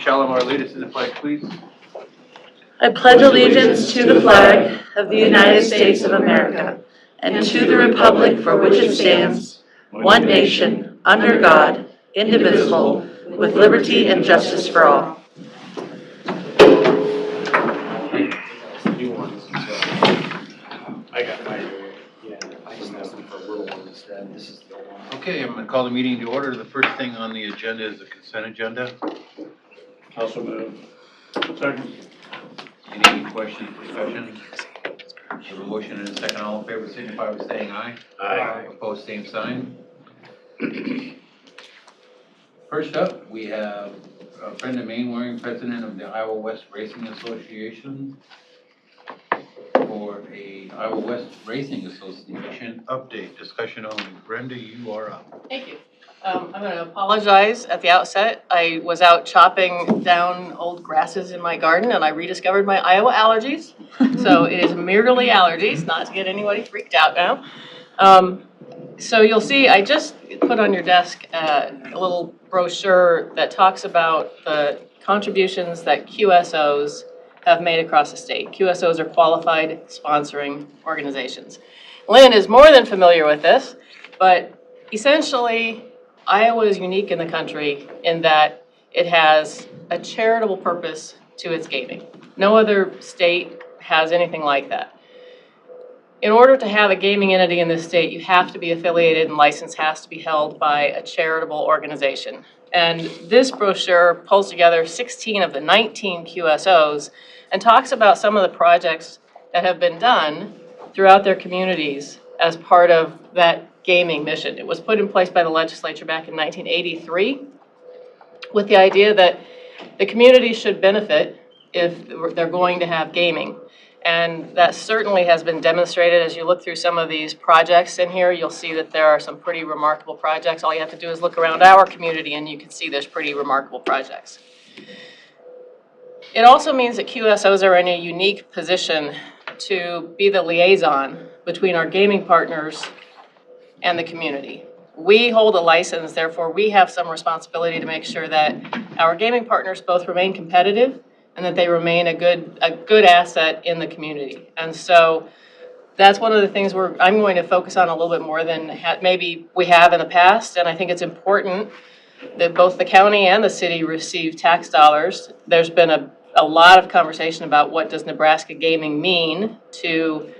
Shalimar lead us to the flag, please? I pledge allegiance to the flag of the United States of America and to the republic for which it stands, one nation, under God, indivisible, with liberty and justice for all. I got my, yeah, I just asked them for a little one instead. This is the old one. Okay, I'm going to call the meeting to order. The first thing on the agenda is the consent agenda. Also move. Second. Any questions, discussion? We have a motion and a second. All in favor, signify by saying aye. Aye. Opposed, same sign. First up, we have Brenda Mainwaring, president of the Iowa West Racing Association, for a Iowa West Racing Association update. Discussion only. Brenda, you are up. Thank you. I'm going to apologize at the outset. I was out chopping down old grasses in my garden and I rediscovered my Iowa allergies. So it is merely allergies, not to get anybody freaked out now. So you'll see, I just put on your desk a little brochure that talks about the contributions that QSOs have made across the state. QSOs are qualified sponsoring organizations. Lynn is more than familiar with this, but essentially Iowa is unique in the country in that it has a charitable purpose to its gaming. No other state has anything like that. In order to have a gaming entity in this state, you have to be affiliated and license has to be held by a charitable organization. And this brochure pulls together 16 of the 19 QSOs and talks about some of the projects that have been done throughout their communities as part of that gaming mission. It was put in place by the legislature back in 1983 with the idea that the community should benefit if they're going to have gaming. And that certainly has been demonstrated. As you look through some of these projects in here, you'll see that there are some pretty remarkable projects. All you have to do is look around our community and you can see there's pretty remarkable projects. It also means that QSOs are in a unique position to be the liaison between our gaming partners and the community. We hold a license, therefore we have some responsibility to make sure that our gaming partners both remain competitive and that they remain a good asset in the community. And so that's one of the things I'm going to focus on a little bit more than maybe we have in the past, and I think it's important that both the county and the city receive tax dollars. There's been a lot of conversation about what does Nebraska gaming mean to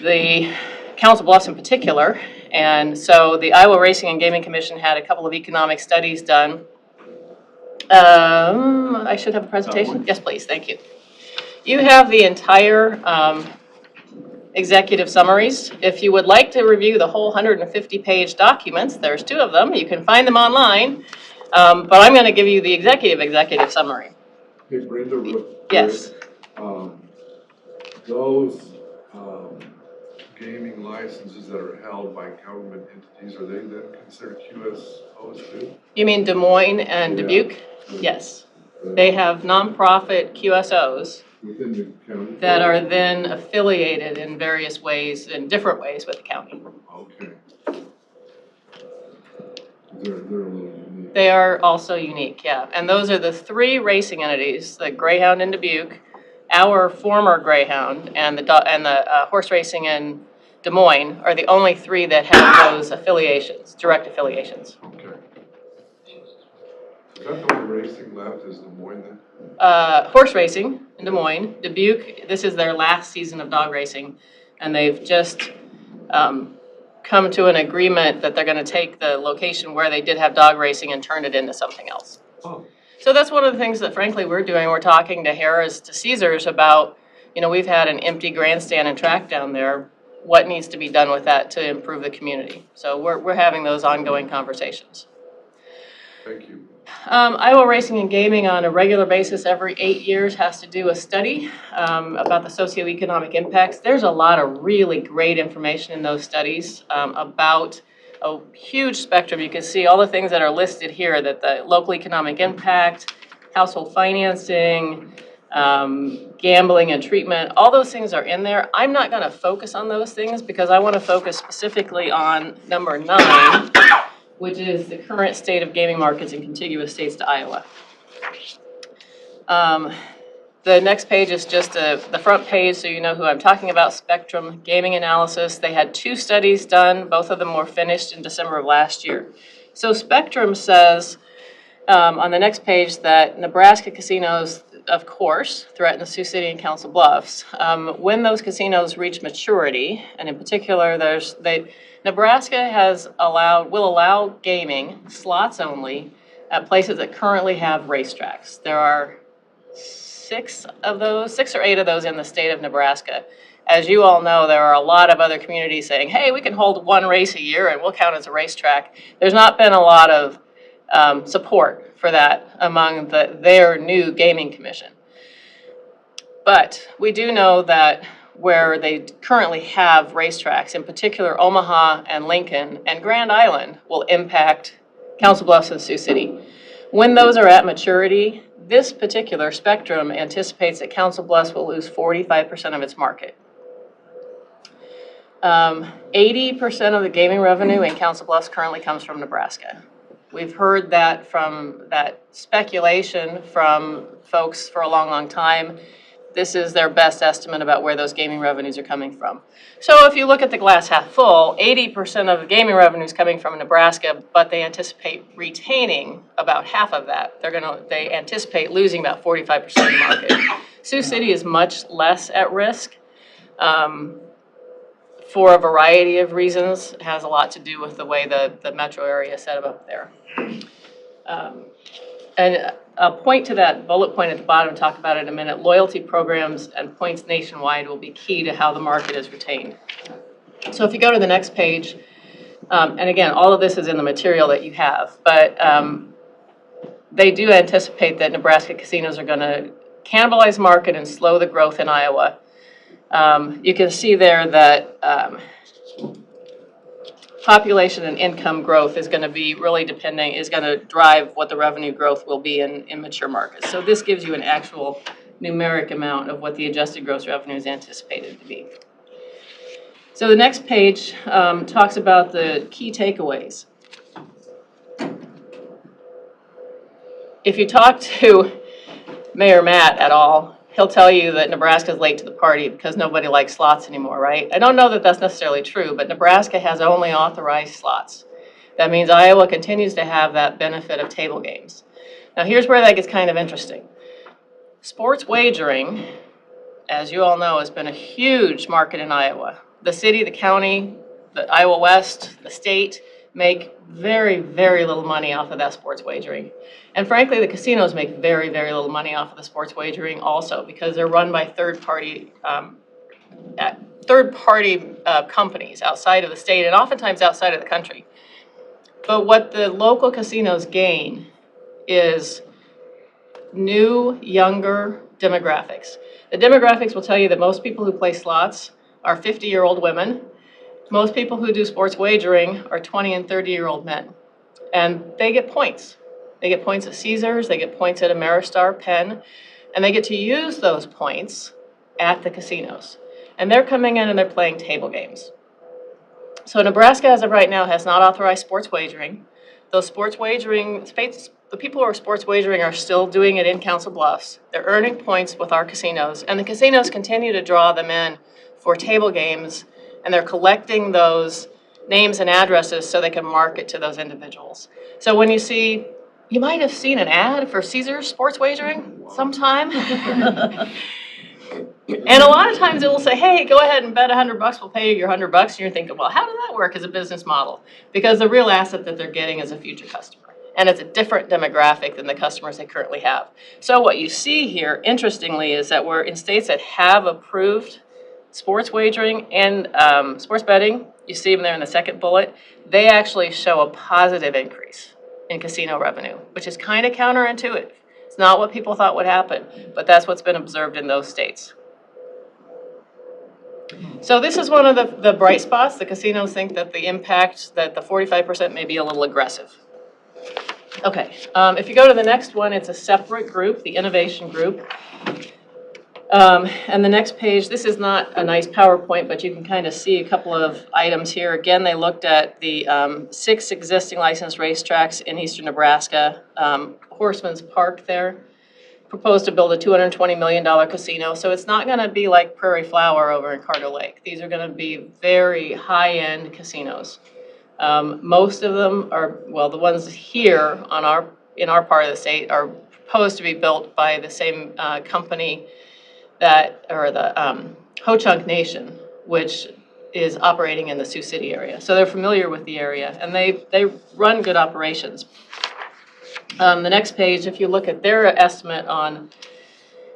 the Council Bluffs in particular. And so the Iowa Racing and Gaming Commission had a couple of economic studies done. I should have a presentation? Yes, please, thank you. You have the entire executive summaries. If you would like to review the whole 150-page documents, there's 2 of them. You can find them online, but I'm going to give you the executive summary. Hey, Brenda, real quick. Yes. Those gaming licenses that are held by government entities, are they then considered QSOs too? You mean Des Moines and Dubuque? Yes. They have nonprofit QSOs within the county that are then affiliated in various ways, in different ways with the county. Okay. They're a little unique. They are also unique, yeah. And those are the 3 racing entities, the Greyhound in Dubuque, our former Greyhound, and the horse racing in Des Moines are the only 3 that have those affiliations, direct affiliations. Okay. Is that the only racing left is Des Moines then? Horse racing in Des Moines. Dubuque, this is their last season of dog racing, and they've just come to an agreement that they're going to take the location where they did have dog racing and turn it into something else. Oh. So that's one of the things that frankly we're doing. We're talking to Harrah's, to Caesars about, we've had an empty grandstand and track down there. What needs to be done with that to improve the community? So we're having those ongoing conversations. Thank you. Iowa Racing and Gaming on a regular basis every 8 years has to do a study about the socioeconomic impacts. There's a lot of really great information in those studies about a huge spectrum. You can see all the things that are listed here, that the local economic impact, household financing, gambling and treatment, all those things are in there. I'm not going to focus on those things because I want to focus specifically on number 9, which is the current state of gaming markets in contiguous states to Iowa. The next page is just the front page, so you know who I'm talking about, Spectrum Gaming Analysis. They had 2 studies done. Both of them were finished in December of last year. So Spectrum says on the next page that Nebraska casinos, of course, threaten the Sioux City and Council Bluffs. When those casinos reach maturity, and in particular, Nebraska will allow gaming, slots only, at places that currently have racetracks. There are 6 or 8 of those in the state of Nebraska. As you all know, there are a lot of other communities saying, hey, we can hold 1 race a year and we'll count as a racetrack. There's not been a lot of support for that among their new gaming commission. But we do know that where they currently have racetracks, in particular Omaha and Lincoln and Grand Island, will impact Council Bluffs and Sioux City. When those are at maturity, this particular Spectrum anticipates that Council Bluffs will lose 45% of its market. 80% of the gaming revenue in Council Bluffs currently comes from Nebraska. We've heard that speculation from folks for a long, long time. This is their best estimate about where those gaming revenues are coming from. So if you look at the glass half full, 80% of the gaming revenue is coming from Nebraska, but they anticipate retaining about half of that. They anticipate losing about 45% of the market. Sioux City is much less at risk for a variety of reasons. It has a lot to do with the way the metro area is set up there. And I'll point to that bullet point at the bottom and talk about it in a minute. Loyalty programs and points nationwide will be key to how the market is retained. So if you go to the next page, and again, all of this is in the material that you have, but they do anticipate that Nebraska casinos are going to cannibalize market and slow the growth in Iowa. You can see there that population and income growth is going to be really is going to drive what the revenue growth will be in mature markets. So this gives you an actual numeric amount of what the adjusted gross revenue is anticipated to be. So the next page talks about the key takeaways. If you talk to Mayor Matt at all, he'll tell you that Nebraska's late to the party because nobody likes slots anymore, right? I don't know that that's necessarily true, but Nebraska has only authorized slots. That means Iowa continues to have that benefit of table games. Now here's where that gets kind of interesting. Sports wagering, as you all know, has been a huge market in Iowa. The city, the county, the Iowa West, the state make very, very little money off of that sports wagering. And frankly, the casinos make very, very little money off of the sports wagering also because they're run by third-party companies outside of the state and oftentimes outside of the country. But what the local casinos gain is new, younger demographics. The demographics will tell you that most people who play slots are 50-year-old women. Most people who do sports wagering are 20 and 30-year-old men. And they get points. They get points at Caesars, they get points at Ameristar, Penn, and they get to use those points at the casinos. And they're coming in and they're playing table games. So Nebraska, as of right now, has not authorized sports wagering. Those sports wagering, the people who are sports wagering are still doing it in Council Bluffs. They're earning points with our casinos, and the casinos continue to draw them in for table games, and they're collecting those names and addresses so they can market to those individuals. So when you might have seen an ad for Caesars sports wagering sometime. And a lot of times it will say, hey, go ahead and bet $100, we'll pay you your $100. And you're thinking, well, how does that work as a business model? Because the real asset that they're getting is a future customer. And it's a different demographic than the customers they currently have. So what you see here, interestingly, is that we're in states that have approved sports wagering and sports betting. You see them there in the second bullet. They actually show a positive increase in casino revenue, which is kind of counterintuitive. It's not what people thought would happen, but that's what's been observed in those states. So this is one of the bright spots. The casinos think that the impact, that the 45% may be a little aggressive. Okay, if you go to the next one, it's a separate group, the innovation group. And the next page, this is not a nice PowerPoint, but you can kind of see a couple of items here. Again, they looked at the 6 existing licensed racetracks in eastern Nebraska. Horseman's Park there. Proposed to build a $220 million casino. So it's not going to be like Prairie Flower over in Carter Lake. These are going to be very high-end casinos. Most of them are, well, the ones here in our part of the state are proposed to be built by the same company the Ho-Chunk Nation, which is operating in the Sioux City area. So they're familiar with the area, and they run good operations. The next page, if you look at their estimate on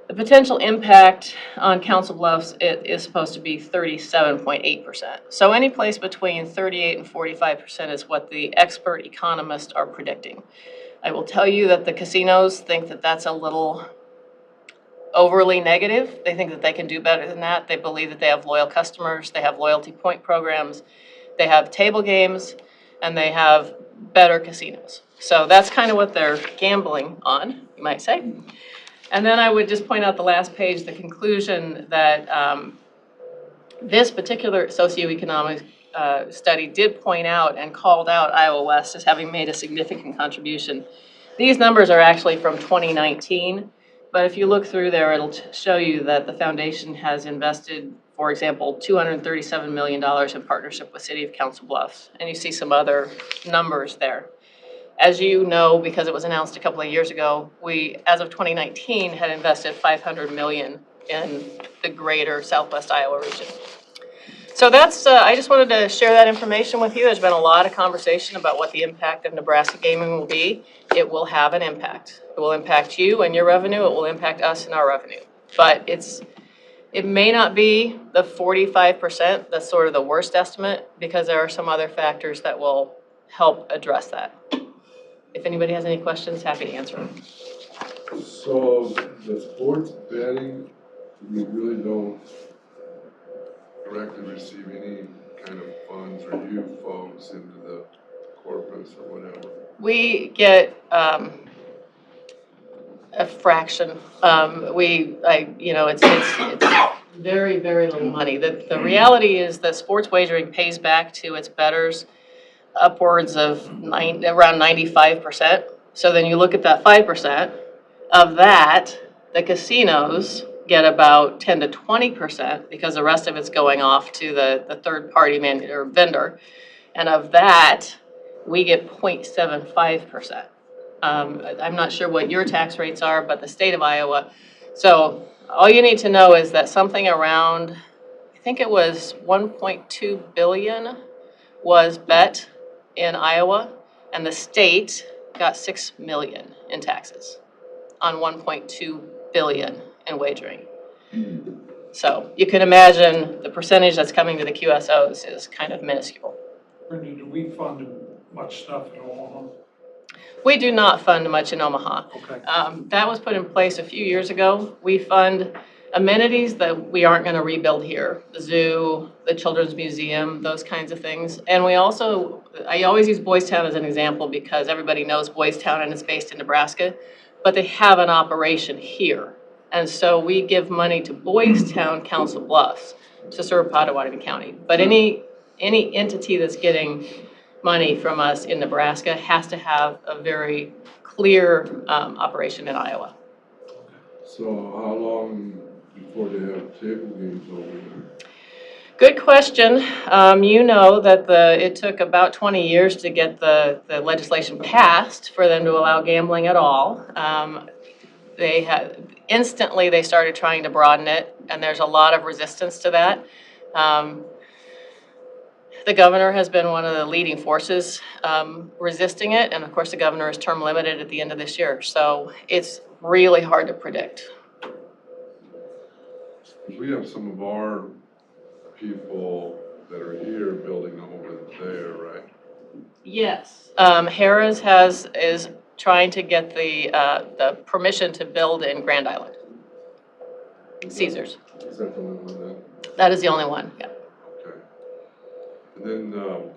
the potential impact on Council Bluffs, it is supposed to be 37.8%. So any place between 38 and 45% is what the expert economists are predicting. I will tell you that the casinos think that that's a little overly negative. They think that they can do better than that. They believe that they have loyal customers, they have loyalty point programs, they have table games, and they have better casinos. So that's kind of what they're gambling on, you might say. And then I would just point out the last page, the conclusion that this particular socioeconomic study did point out and called out Iowa West as having made a significant contribution. These numbers are actually from 2019, but if you look through there, it'll show you that the foundation has invested, for example, $237 million in partnership with City of Council Bluffs, and you see some other numbers there. As you know, because it was announced a couple of years ago, we, as of 2019, had invested $500 million in the greater Southwest Iowa region. So that's, I just wanted to share that information with you. There's been a lot of conversation about what the impact of Nebraska gaming will be. It will have an impact. It will impact you and your revenue. It will impact us and our revenue. But it may not be the 45%. That's sort of the worst estimate, because there are some other factors that will help address that. If anybody has any questions, happy to answer them. So the sports betting, we really don't directly receive any kind of funds, or you folks into the corpus or whatever? We get a fraction. It's very, very little money. The reality is that sports wagering pays back to its bettors upwards of around 95%. So then you look at that 5%. Of that, the casinos get about 10 to 20%, because the rest of it's going off to the third party vendor. And of that, we get 0.75%. I'm not sure what your tax rates are, but the state of Iowa. So all you need to know is that something around, I think it was 1.2 billion was bet in Iowa, and the state got 6 million in taxes on 1.2 billion in wagering. So you can imagine the percentage that's coming to the QSOs is kind of minuscule. Brenda, do we fund much stuff in Omaha? We do not fund much in Omaha. Okay. That was put in place a few years ago. We fund amenities that we aren't going to rebuild here. The zoo, the Children's Museum, those kinds of things. And we also, I always use Boys Town as an example because everybody knows Boys Town and it's based in Nebraska, but they have an operation here. And so we give money to Boys Town Council Bluffs to serve Pottawatomie County. But any entity that's getting money from us in Nebraska has to have a very clear operation in Iowa. So how long before they have table games over there? Good question. You know that it took about 20 years to get the legislation passed for them to allow gambling at all. Instantly they started trying to broaden it, and there's a lot of resistance to that. The governor has been one of the leading forces resisting it, and of course the governor is term limited at the end of this year, so it's really hard to predict. We have some of our people that are here building over there, right? Yes. Harrah's is trying to get the permission to build in Grand Island. Caesars. Is that the only one then? That is the only one, yeah. Okay. And then,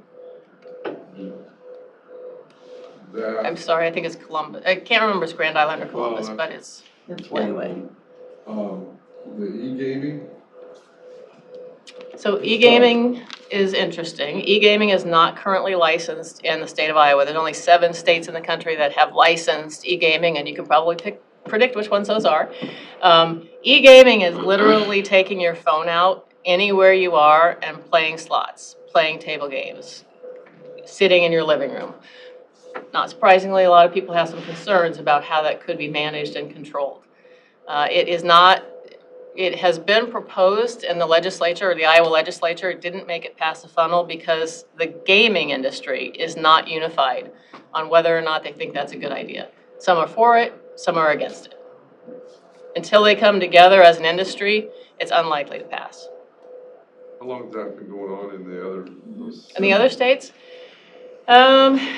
I'm sorry, I think it's Columbus. I can't remember if it's Grand Island or Columbus, Well, but it's that's one of anyway. them. The e-gaming, So e-gaming is interesting. E-gaming is not currently licensed in the state of Iowa. There's only 7 states in the country that have licensed e-gaming, and you can probably predict which ones those are. E-gaming is literally taking your phone out anywhere you are and playing slots, playing table games, sitting in your living room. Not surprisingly, a lot of people have some concerns about how that could be managed and controlled. It has been proposed in the legislature, or the Iowa legislature. It didn't make it past the funnel because the gaming industry is not unified on whether or not they think that's a good idea. Some are for it, some are against it. Until they come together as an industry, it's unlikely to pass. How long has that been going on in the other? In the other states,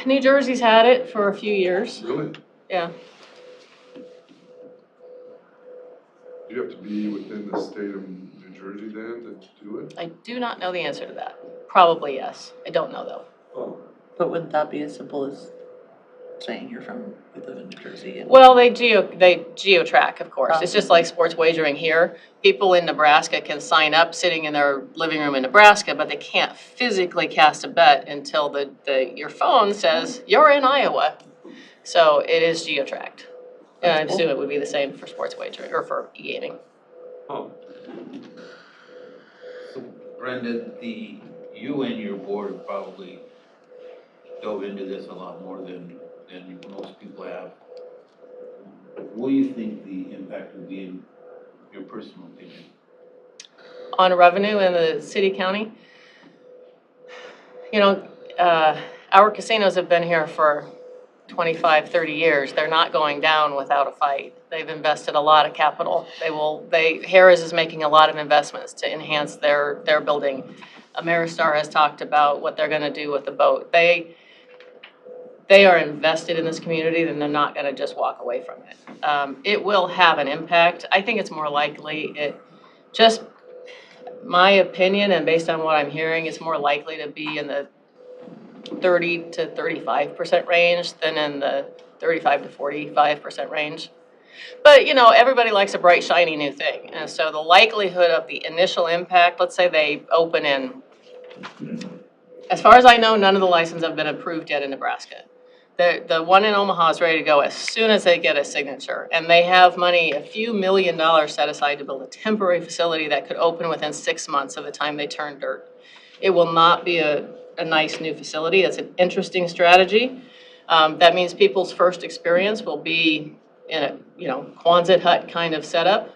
New Jersey's had it for a few years. Really? Yeah. Do you have to be within the state of New Jersey then to do it? I do not know the answer to that. Probably yes. I don't know though. Oh, But wouldn't that be as simple as saying you live in New Jersey? And Well, they geo-track, of course. It's just like sports wagering here. People in Nebraska can sign up sitting in their living room in Nebraska, but they can't physically cast a bet until your phone says, you're in Iowa. So it is geo-tracked. And I assume it would be the same for sports wagering, or for e-gaming. oh, So Brenda, you and your board probably dove into this a lot more than most people have. What do you think the impact would be in your personal opinion? On revenue in the city, county, our casinos have been here for 25, 30 years. They're not going down without a fight. They've invested a lot of capital. Harris is making a lot of investments to enhance their building. Ameristar has talked about what they're gonna do with the boat. They are invested in this community, and they're not gonna just walk away from it. It will have an impact. I think it's more likely, just my opinion, and based on what I'm hearing, it's more likely to be in the 30 to 35% range than in the 35 to 45% range. But, everybody likes a bright, shiny new thing. And so the likelihood of the initial impact, let's say they open as far as I know, none of the licenses have been approved yet in Nebraska. The one in Omaha is ready to go as soon as they get a signature. And they have money, a few $1 million set aside to build a temporary facility that could open within 6 months of the time they turn dirt. It will not be a nice new facility. It's an interesting strategy. That means people's first experience will be in a, Quonset hut kind of setup.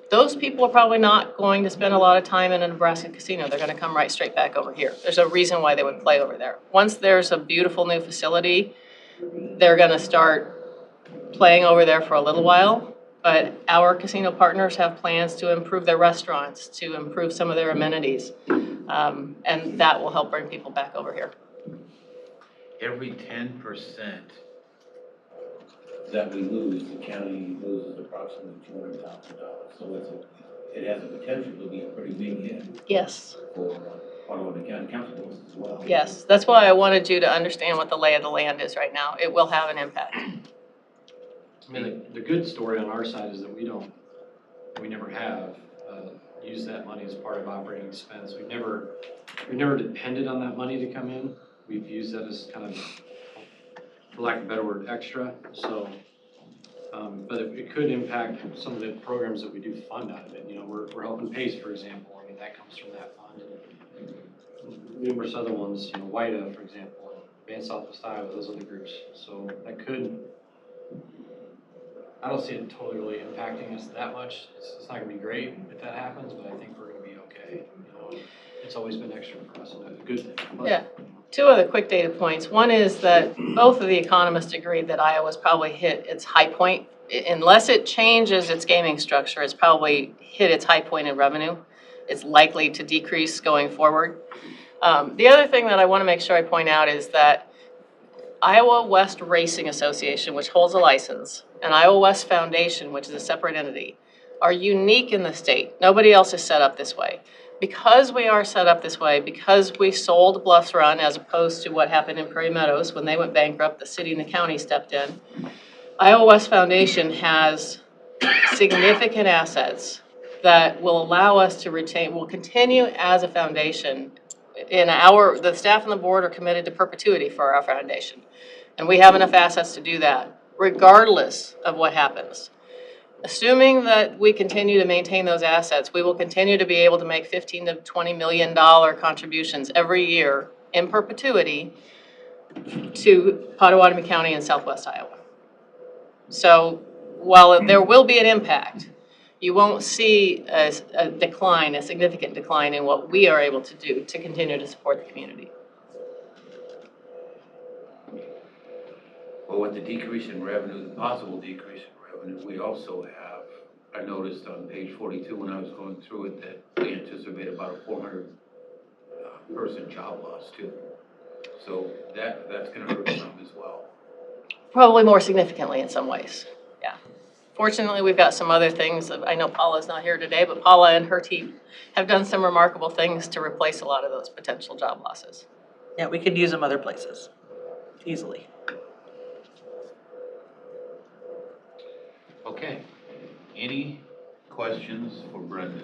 Those people are probably not going to spend a lot of time in a Nebraska casino. They're going to come right straight back over here. There's a reason why they would play over there. Once there's a beautiful new facility, they're going to start playing over there for a little while. But our casino partners have plans to improve their restaurants, to improve some of their amenities. And that will help bring people back over here. Every 10% that we lose, the county loses approximately $200,000. So it has the potential to be a pretty big hit Yes. for Ottawa County Council as well. Yes, that's why I wanted you to understand what the lay of the land is right now. It will have an impact. I mean, the good story on our side is that we never have used that money as part of operating expense. We've never depended on that money to come in. We've used that as kind of, for lack of a better word, extra. So, but it could impact some of the programs that we do fund out of it. We're helping PACE, for example. I mean, that comes from that fund. And numerous other ones, WIDA, for example, and Advanced Southwest Iowa, those other groups. So that could, I don't see it totally really impacting us that much. It's not gonna be great if that happens, but I think we're gonna be okay. It's always been extra for us, and a good thing. Yeah. 2 other quick data points. One is that both of the economists agreed that Iowa's probably hit its high point. Unless it changes its gaming structure, it's probably hit its high point in revenue. It's likely to decrease going forward. The other thing that I want to make sure I point out is that Iowa West Racing Association, which holds a license, and Iowa West Foundation, which is a separate entity, are unique in the state. Nobody else is set up this way. Because we are set up this way, because we sold Bluffs Run as opposed to what happened in Prairie Meadows when they went bankrupt, the city and the county stepped in. Iowa West Foundation has significant assets that will allow us to retain, will continue as a foundation. The staff and the board are committed to perpetuity for our foundation. And we have enough assets to do that, regardless of what happens. Assuming that we continue to maintain those assets, we will continue to be able to make $15 to $20 million contributions every year in perpetuity to Potawatomi County and Southwest Iowa. So while there will be an impact, you won't see a significant decline in what we are able to do to continue to support the community. Well, with the decrease in revenue, the possible decrease in revenue, we also have, I noticed on page 42 when I was going through it, that we anticipate about a 400 person job loss too. So that's gonna hurt some as well. Probably more significantly in some ways, yeah. Fortunately, we've got some other things. I know Paula's not here today, but Paula and her team have done some remarkable things to replace a lot of those potential job losses. Yeah, we could use them other places, easily. Okay, any questions for Brenda?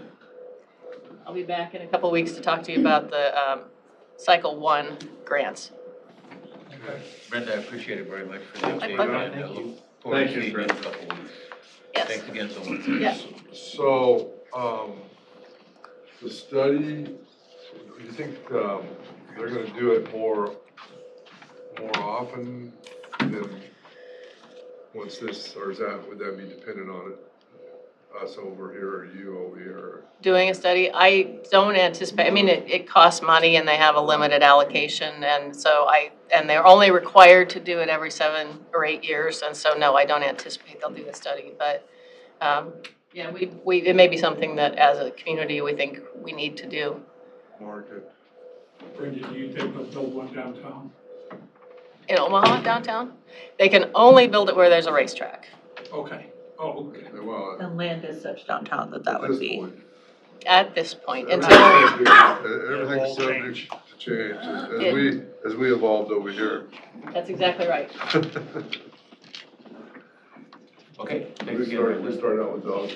I'll be back in a couple weeks to talk to you about the Cycle 1 grants. Brenda, I appreciate it very much for the update. pleasure. And I look forward to Thank you, seeing you in a Brenda. couple weeks. Yes. Thanks again so much. Yeah. So, the study, do you think, they're gonna do it more often than once this, or would that be dependent on it? Us over here or you over here? Doing a study, I don't anticipate, I mean, it costs money and they have a limited allocation, and so and they're only required to do it every 7 or 8 years, and so no, I don't anticipate they'll do a study, but yeah, it may be something that as a community we think we need to do. Market. Brenda, do you think they'll build one downtown? In Omaha downtown, they can only build it where there's a racetrack. Okay, oh, okay. Well, And land is such downtown that at would this be. point, At this point, everything's until, subject to change as we evolved over here. that's exactly right. Okay, thanks We again. started Brenda. out with dogs.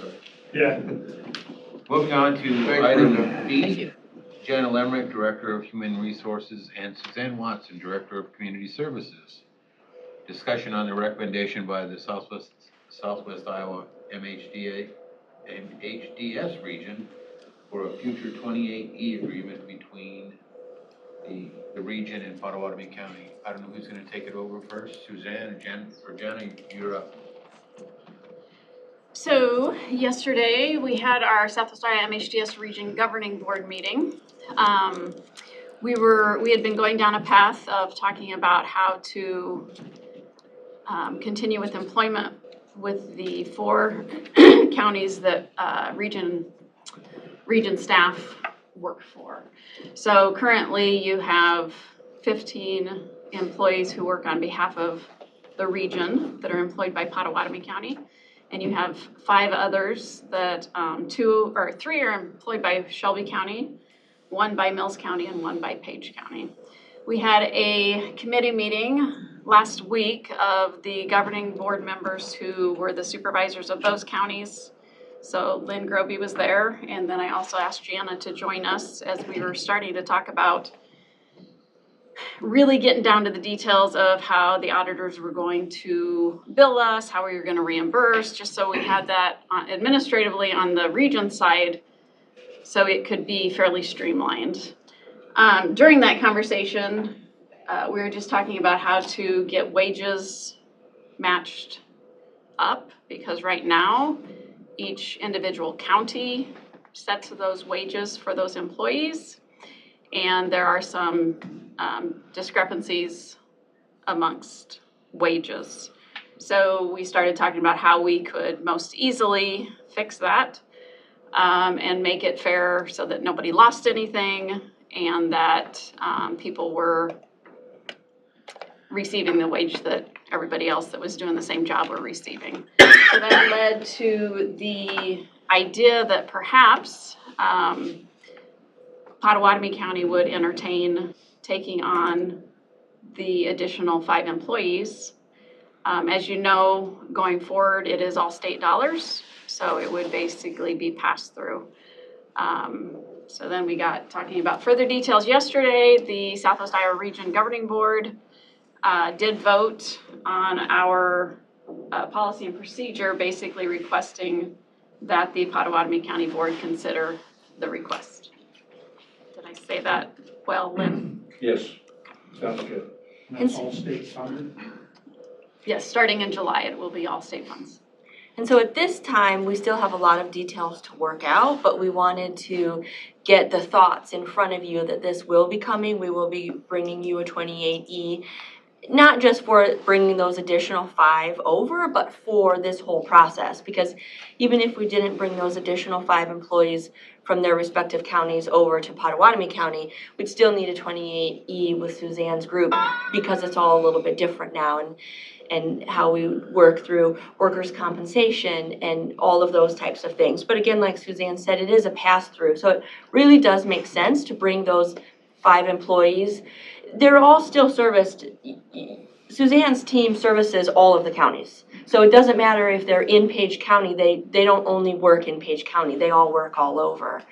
Yeah. Moving on to Thanks, item Brenda. Thank B, you. Janet Lemrick, Director of Human Resources, and Suzanne Watson, Director of Community Services. Discussion on the recommendation by the Southwest Iowa MHDS region for a future 28E agreement between the region and Potawatomi County. I don't know who's gonna take it over first, Suzanne or Jenna, you're up. So yesterday, we had our Southwest Iowa MHDS Region Governing Board meeting. We had been going down a path of talking about how to continue with employment with the 4 counties that region staff work for. So currently, you have 15 employees who work on behalf of the region that are employed by Potawatomi County. And you have 5 others that 3 are employed by Shelby County, 1 by Mills County, and 1 by Page County. We had a committee meeting last week of the governing board members who were the supervisors of those counties. So Lynn Groby was there, and then I also asked Jana to join us as we were starting to talk about really getting down to the details of how the auditors were going to bill us, how we were going to reimburse, just so we had that administratively on the region side so it could be fairly streamlined. During that conversation, we were just talking about how to get wages matched up, because right now each individual county sets those wages for those employees, and there are some discrepancies amongst wages. So we started talking about how we could most easily fix that and make it fair so that nobody lost anything and that people were receiving the wage that everybody else that was doing the same job were receiving. So that led to the idea that perhaps Potawatomi County would entertain taking on the additional 5 employees. As you know, going forward, it is all state dollars. So it would basically be passed through. So then we got talking about further details yesterday. The Southwest Iowa Region Governing Board did vote on our policy and procedure, basically requesting that the Pottawatomie County Board consider the request. Did I say that well, Lynn? Yes, sounds good. And that's all state funded? Yes, starting in July, it will be all state funds. And so at this time, we still have a lot of details to work out, but we wanted to get the thoughts in front of you that this will be coming. We will be bringing you a 28E, not just for bringing those additional 5 over, but for this whole process. Because even if we didn't bring those additional 5 employees from their respective counties over to Pottawatomie County, we'd still need a 28E with Suzanne's group because it's all a little bit different now. And how we work through workers' compensation and all of those types of things. But again, like Suzanne said, it is a pass-through. So it really does make sense to bring those 5 employees. They're all still serviced. Suzanne's team services all of the counties. So it doesn't matter if they're in Page County, they don't only work in Page County, they all work all over.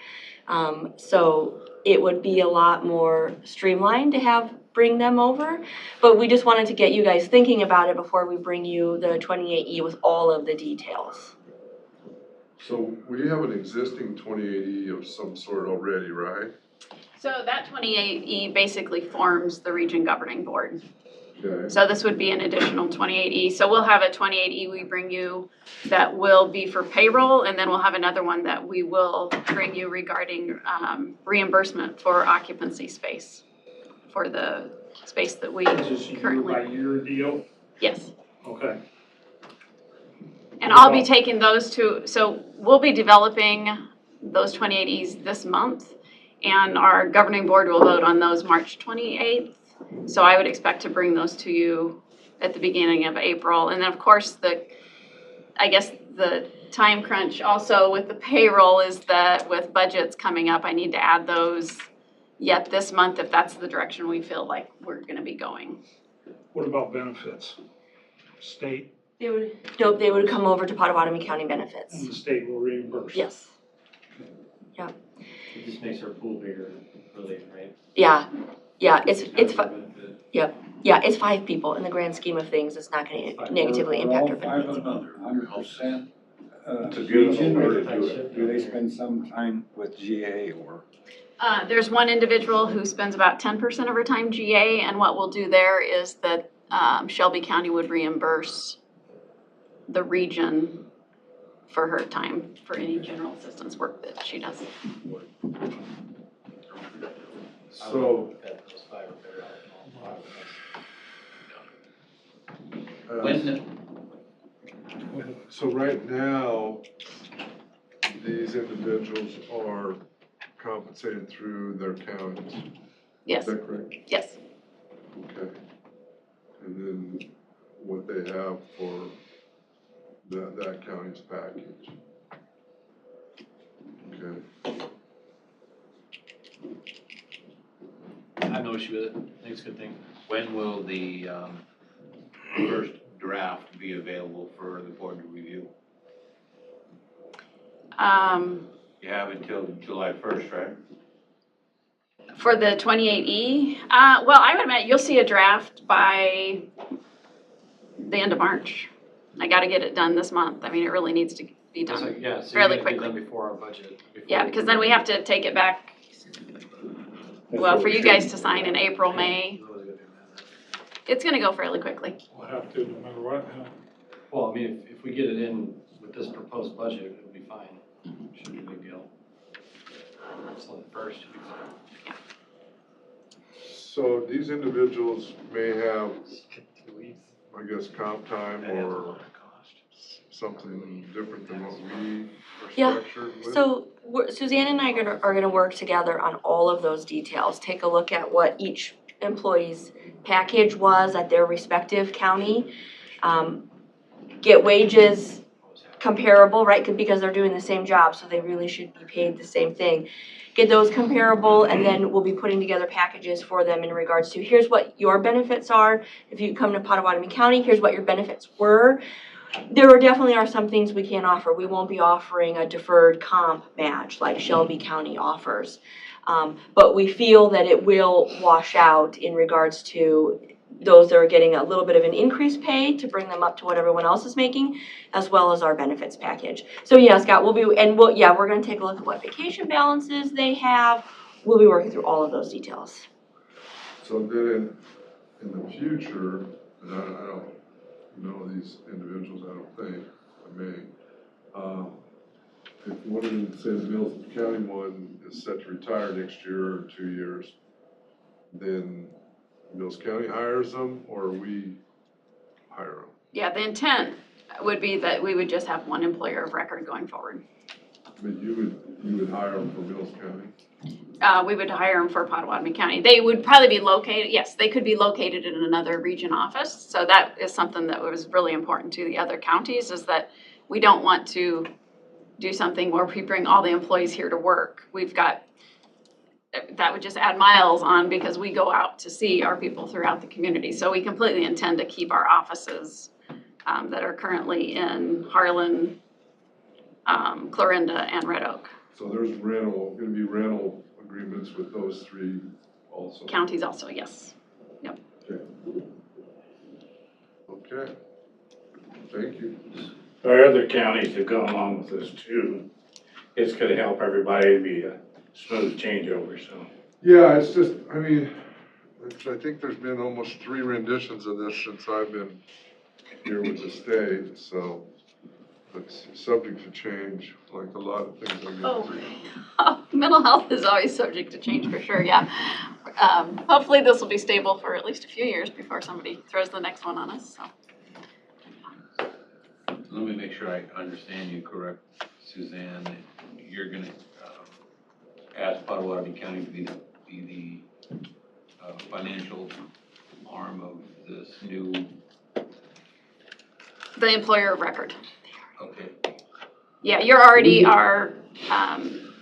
So it would be a lot more streamlined to bring them over, but we just wanted to get you guys thinking about it before we bring you the 28E with all of the details. So we have an existing 28E of some sort already, right? So that 28E basically forms the region governing board. Okay. So this would be an additional 28E. So we'll have a 28E we bring you that will be for payroll, and then we'll have another one that we will bring you regarding reimbursement for occupancy space, for the space that we Is this a year currently. by year deal? Yes. Okay. And I'll be taking those two, so we'll be developing those 28Es this month, and our governing board will vote on those March 28th. So I would expect to bring those to you at the beginning of April. And then, of course, I guess the time crunch also with the payroll is that with budgets coming up, I need to add those yet this month if that's the direction we feel like we're gonna be going. What about benefits? State They would come over to Pottawatomie County benefits. and the state will reimburse? Yes. It just makes our pool bigger, really, right? Yeah, it's 5 people in the grand scheme of things. It's not going to negatively impact our benefits. 100% To do it region, or or to do it? do they spend some time with GA or? There's one individual who spends about 10% of her time GA, and what we'll do there is that Shelby County would reimburse the region for her time for any general assistance work that she does. So, Those 5 are better off than all 5 of us. so right now, these individuals are compensated through their counties. Yes, Is that correct? yes. Okay. And then what they have for that county's package. Okay. I have no issue with it. I think it's a good thing. When will the first draft be available for the board to review? You have until July 1st, right? For the 28E, well, I would imagine you'll see a draft by the end of March. I gotta get it done this month. I mean, it really needs to be It's done. like, yeah, so fairly you gotta get quickly. done before our budget. Yeah, because then we have to take it back, well, for you guys to sign in April, May. It's gonna go fairly quickly. We'll have to, no matter what, huh? Well, I mean, if we get it in with this proposed budget, it'll be fine. Shouldn't be a big deal. So the first should be fine. So these individuals may have, I guess, comp time or something different than what we are Yeah, structured with? So Suzanne and I are gonna work together on all of those details. Take a look at what each employee's package was at their respective county. Get wages comparable, right, because they're doing the same job, so they really should be paid the same thing. Get those comparable, and then we'll be putting together packages for them in regards to, here's what your benefits are. If you come to Pottawatomie County, here's what your benefits were. There definitely are some things we can't offer. We won't be offering a deferred comp match like Shelby County offers. But we feel that it will wash out in regards to those that are getting a little bit of an increased pay to bring them up to what everyone else is making, as well as our benefits package. So yeah, Scott, we're gonna take a look at what vacation balances they have. We'll be working through all of those details. So then in the future, and I don't know these individuals, I don't think, I may, if one of them, say the Mills County one is set to retire next year or 2 years, then Mills County hires them or we hire them? Yeah, the intent would be that we would just have one employer of record going forward. But you would hire them for Mills County? We would hire them for Pottawatomie County. They would probably be located, yes, they could be located in another region office. So that is something that was really important to the other counties, is that we don't want to do something where we bring all the employees here to work. That would just add miles on because we go out to see our people throughout the community. So we completely intend to keep our offices that are currently in Harlan, Clarinda, and Red Oak. So there's gonna be rental agreements with those three also? Counties also, yes. Okay. Thank you. Our other counties have gone along with this too. It's gonna help everybody be a smooth changeover, so. Yeah, it's just, I mean, I think there's been almost 3 renditions of this since I've been here with the state, so it's subject to change, like a lot of things I get through. Mental health is always subject to change for sure, yeah. Hopefully this will be stable for at least a few years before somebody throws the next one on us, so. Let me make sure I understand you correct, Suzanne. You're gonna ask Pottawatomie County to be the financial arm of this new. The employer of record. Okay. Yeah, you're already our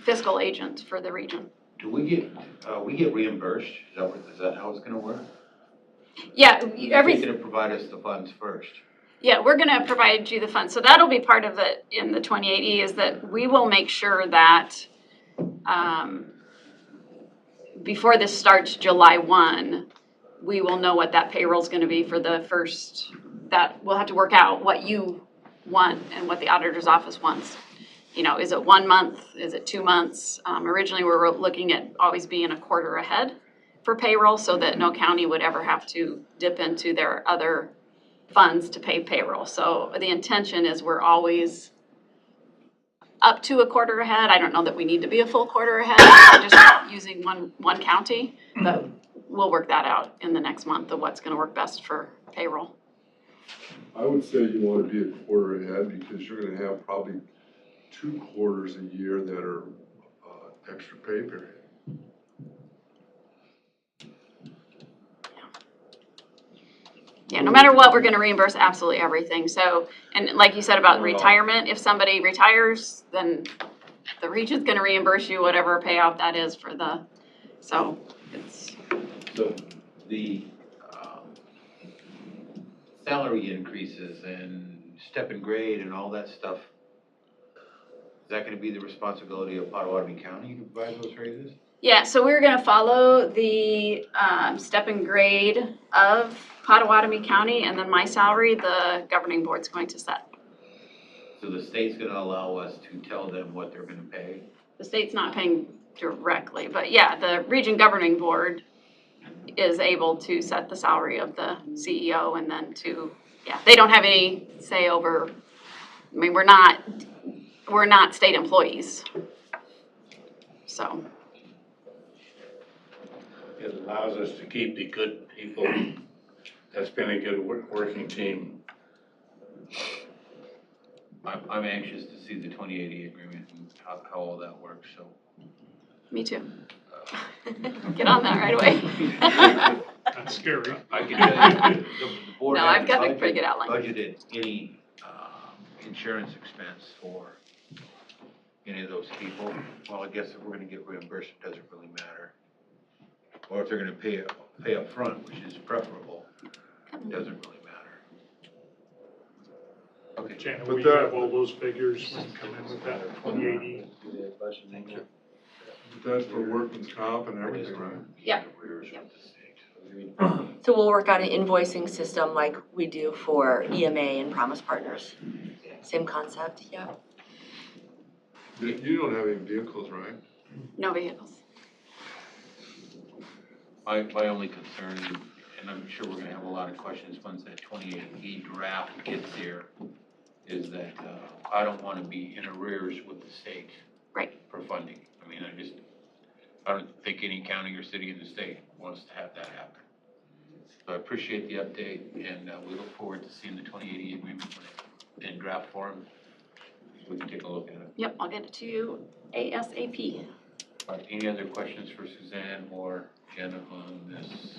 fiscal agent for the region. Do we get reimbursed? Is that how it's gonna work? Yeah, You're gonna provide us the funds first. Yeah, we're gonna provide you the funds. So that'll be part of it in the 28E, is that we will make sure that before this starts July 1, we will know what that payroll's gonna be for the first, that we'll have to work out what you want and what the auditor's office wants. You know, is it 1 month? Is it 2 months? Originally, we were looking at always being a quarter ahead for payroll so that no county would ever have to dip into their other funds to pay payroll. So the intention is we're always up to a quarter ahead. I don't know that we need to be a full quarter ahead, we're just using one county, but we'll work that out in the next month of what's gonna work best for payroll. I would say you want to be a quarter ahead because you're gonna have probably 2 quarters a year that are extra pay period. Yeah, no matter what, we're gonna reimburse absolutely everything. So, and like you said about retirement, if somebody retires, then the region's gonna reimburse you whatever payout that is for the, so it's. So the salary increases and step and grade and all that stuff, is that gonna be the responsibility of Pottawatomie County to provide those raises? Yeah, so we're gonna follow the step and grade of Pottawatomie County, and then my salary, the governing board's going to set. So the state's gonna allow us to tell them what they're gonna pay? The state's not paying directly, but yeah, the region governing board is able to set the salary of the CEO, and then they don't have any say over, I mean, we're not state employees, so. It allows us to keep the good people. That's been a good working team. I'm anxious to see the 2080 agreement and how all that works, so. Me too. Get on that right away. That's scary. I can tell you, the board No, I've hasn't got a pretty good outline. budgeted any insurance expense for any of those people. Well, I guess if we're gonna get reimbursed, it doesn't really matter. Or if they're gonna pay up front, which is preferable, it doesn't really matter. Okay. Janet, But we that- have all those figures when you come in with that 2080. Thank you. That's for workman's comp and everything, right? Yeah. So we'll work out an invoicing system like we do for EMA and Promise Partners. Same concept, yeah. You don't have any vehicles, right? No vehicles. My only concern, and I'm sure we're gonna have a lot of questions once that 28E draft gets here, is that I don't wanna be in arrears with the state. Right. For funding. I mean, I don't think any county or city in the state wants to have that happen. So I appreciate the update, and we look forward to seeing the 2080 agreement when it's in draft form. So we can take a look at it. Yep, I'll get it to you ASAP. All right, any other questions for Suzanne or Jenna on this?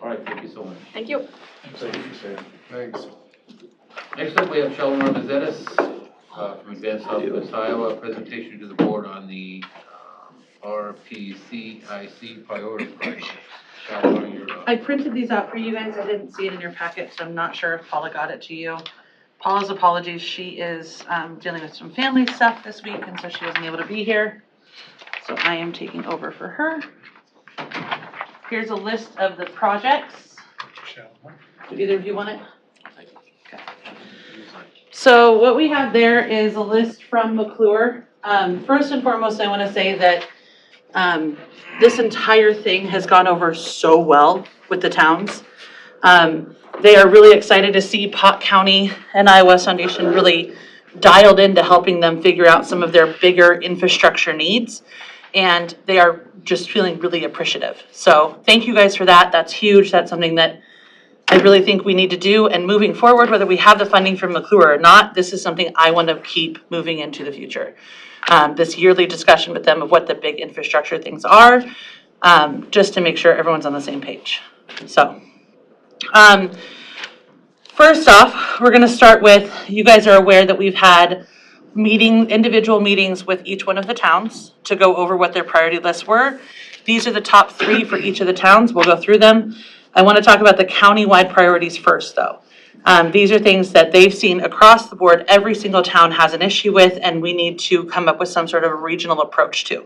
All right, thank you so much. Thank you. Thanks. Next up, we have Sheldon Ramazetis from Advanced Southwest Iowa, a presentation to the board on the RPCIC priority projects. Sheldon, you're up. I printed these out for you guys. I didn't see it in your packet, so I'm not sure if Paula got it to you. Paula's apologies. She is dealing with some family stuff this week, and so she wasn't able to be here. So I am taking over for her. Here's a list of the projects. Do either of you want it? Okay. So what we have there is a list from McClure. First and foremost, I want to say that this entire thing has gone over so well with the towns. They are really excited to see Pot County and Iowa West Foundation really dialed into helping them figure out some of their bigger infrastructure needs. And they are just feeling really appreciative. So thank you guys for that. That's huge. That's something that I really think we need to do. And moving forward, whether we have the funding from McClure or not, this is something I want to keep moving into the future. This yearly discussion with them of what the big infrastructure things are, just to make sure everyone's on the same page. So, first off, we're going to start with, you guys are aware that we've had individual meetings with each one of the towns to go over what their priority lists were. These are the top 3 for each of the towns. We'll go through them. I want to talk about the county-wide priorities first, though. These are things that they've seen across the board. Every single town has an issue with, and we need to come up with some sort of a regional approach to.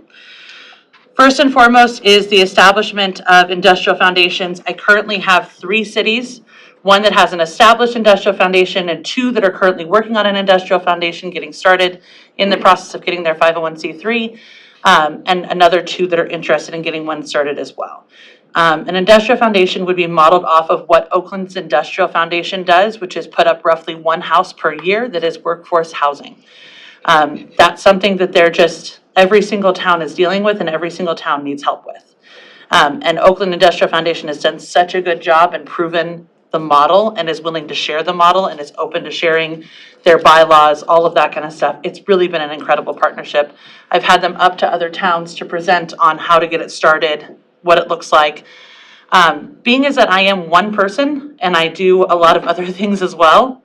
First and foremost is the establishment of industrial foundations. I currently have 3 cities, one that has an established industrial foundation and 2 that are currently working on an industrial foundation, getting started in the process of getting their 501c3, and another 2 that are interested in getting one started as well. An industrial foundation would be modeled off of what Oakland's industrial foundation does, which is put up roughly 1 house per year that is workforce housing. That's something that every single town is dealing with and every single town needs help with. And Oakland Industrial Foundation has done such a good job and proven the model and is willing to share the model and is open to sharing their bylaws, all of that kind of stuff. It's really been an incredible partnership. I've had them up to other towns to present on how to get it started, what it looks like. Being as that I am one person and I do a lot of other things as well,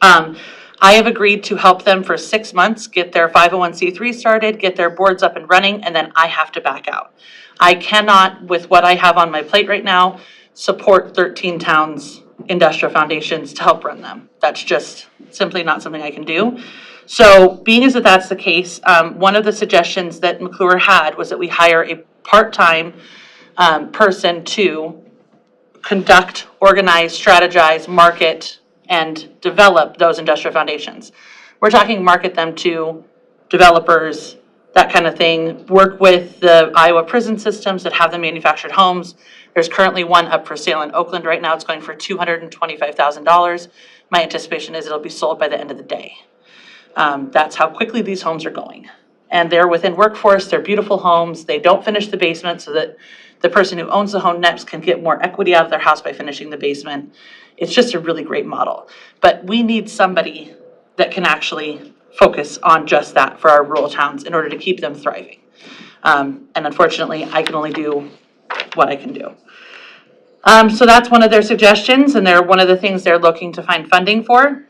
I have agreed to help them for 6 months, get their 501c3 started, get their boards up and running, and then I have to back out. I cannot, with what I have on my plate right now, support 13 towns' industrial foundations to help run them. That's just simply not something I can do. So being as that that's the case, one of the suggestions that McClure had was that we hire a part-time person to conduct, organize, strategize, market, and develop those industrial foundations. We're talking market them to developers, that kind of thing, work with the Iowa prison systems that have the manufactured homes. There's currently one up for sale in Oakland right now. It's going for $225,000. My anticipation is it'll be sold by the end of the day. That's how quickly these homes are going. And they're within workforce, they're beautiful homes. They don't finish the basement so that the person who owns the home next can get more equity out of their house by finishing the basement. It's just a really great model. But we need somebody that can actually focus on just that for our rural towns in order to keep them thriving. And unfortunately, I can only do what I can do. So that's one of their suggestions, and they're one of the things they're looking to find funding for.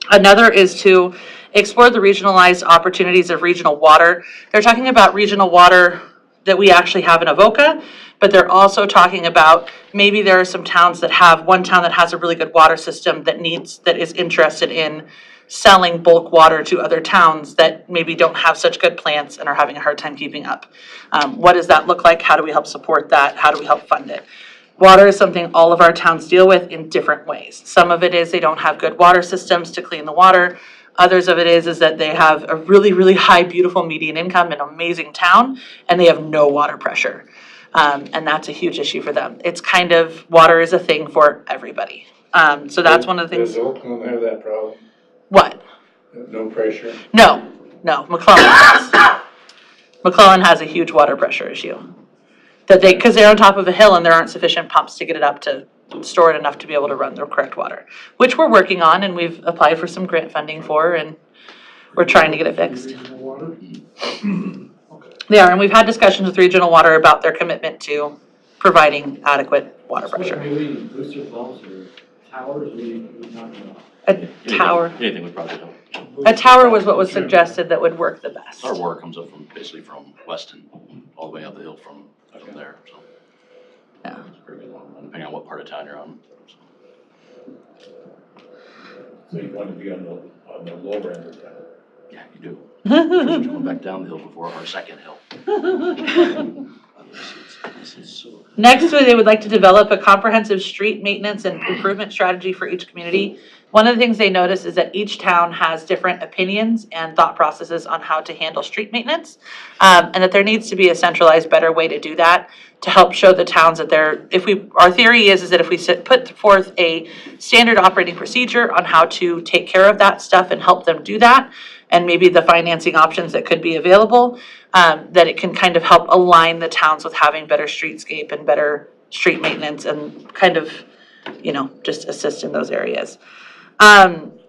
Another is to explore the regionalized opportunities of regional water. They're talking about regional water that we actually have in Avoca, But they're also talking about maybe there are some towns that have, one town that has a really good water system that is interested in selling bulk water to other towns that maybe don't have such good plants and are having a hard time keeping up. What does that look like? How do we help support that? How do we help fund it? Water is something all of our towns deal with in different ways. Some of it is they don't have good water systems to clean the water. Others of it is that they have a really, really high, beautiful median income, an amazing town, and they have no water pressure. And that's a huge issue for them. It's kind of, water is a thing for everybody. So that's one of the things. Does Oakland have that problem? What? No pressure? No, McClellan does. McClellan has a huge water pressure issue. Because they're on top of a hill and there aren't sufficient pumps to get it up to store it enough to be able to run the correct water, which we're working on and we've applied for some grant funding for, and we're trying to get it fixed. Regional water? They are, and we've had discussions with Regional Water about their commitment to providing adequate water pressure. Booster pumps or towers, we talking about? A tower, Anything would probably help. a tower was what was suggested that would work the best. Our water comes up basically from Weston, all the way up the hill from there, so. Yeah. It's a pretty good long run, depending on what part of town you're on. So you want to be on the lower end of town? Yeah, you do. You're going back down the hill before our second hill. Next, they would like to develop a comprehensive street maintenance and improvement strategy for each community. One of the things they notice is that each town has different opinions and thought processes on how to handle street maintenance, and that there needs to be a centralized, better way to do that to help show the towns that our theory is that if we put forth a standard operating procedure on how to take care of that stuff and help them do that, and maybe the financing options that could be available, that it can kind of help align the towns with having better streetscape and better street maintenance and kind of, just assist in those areas.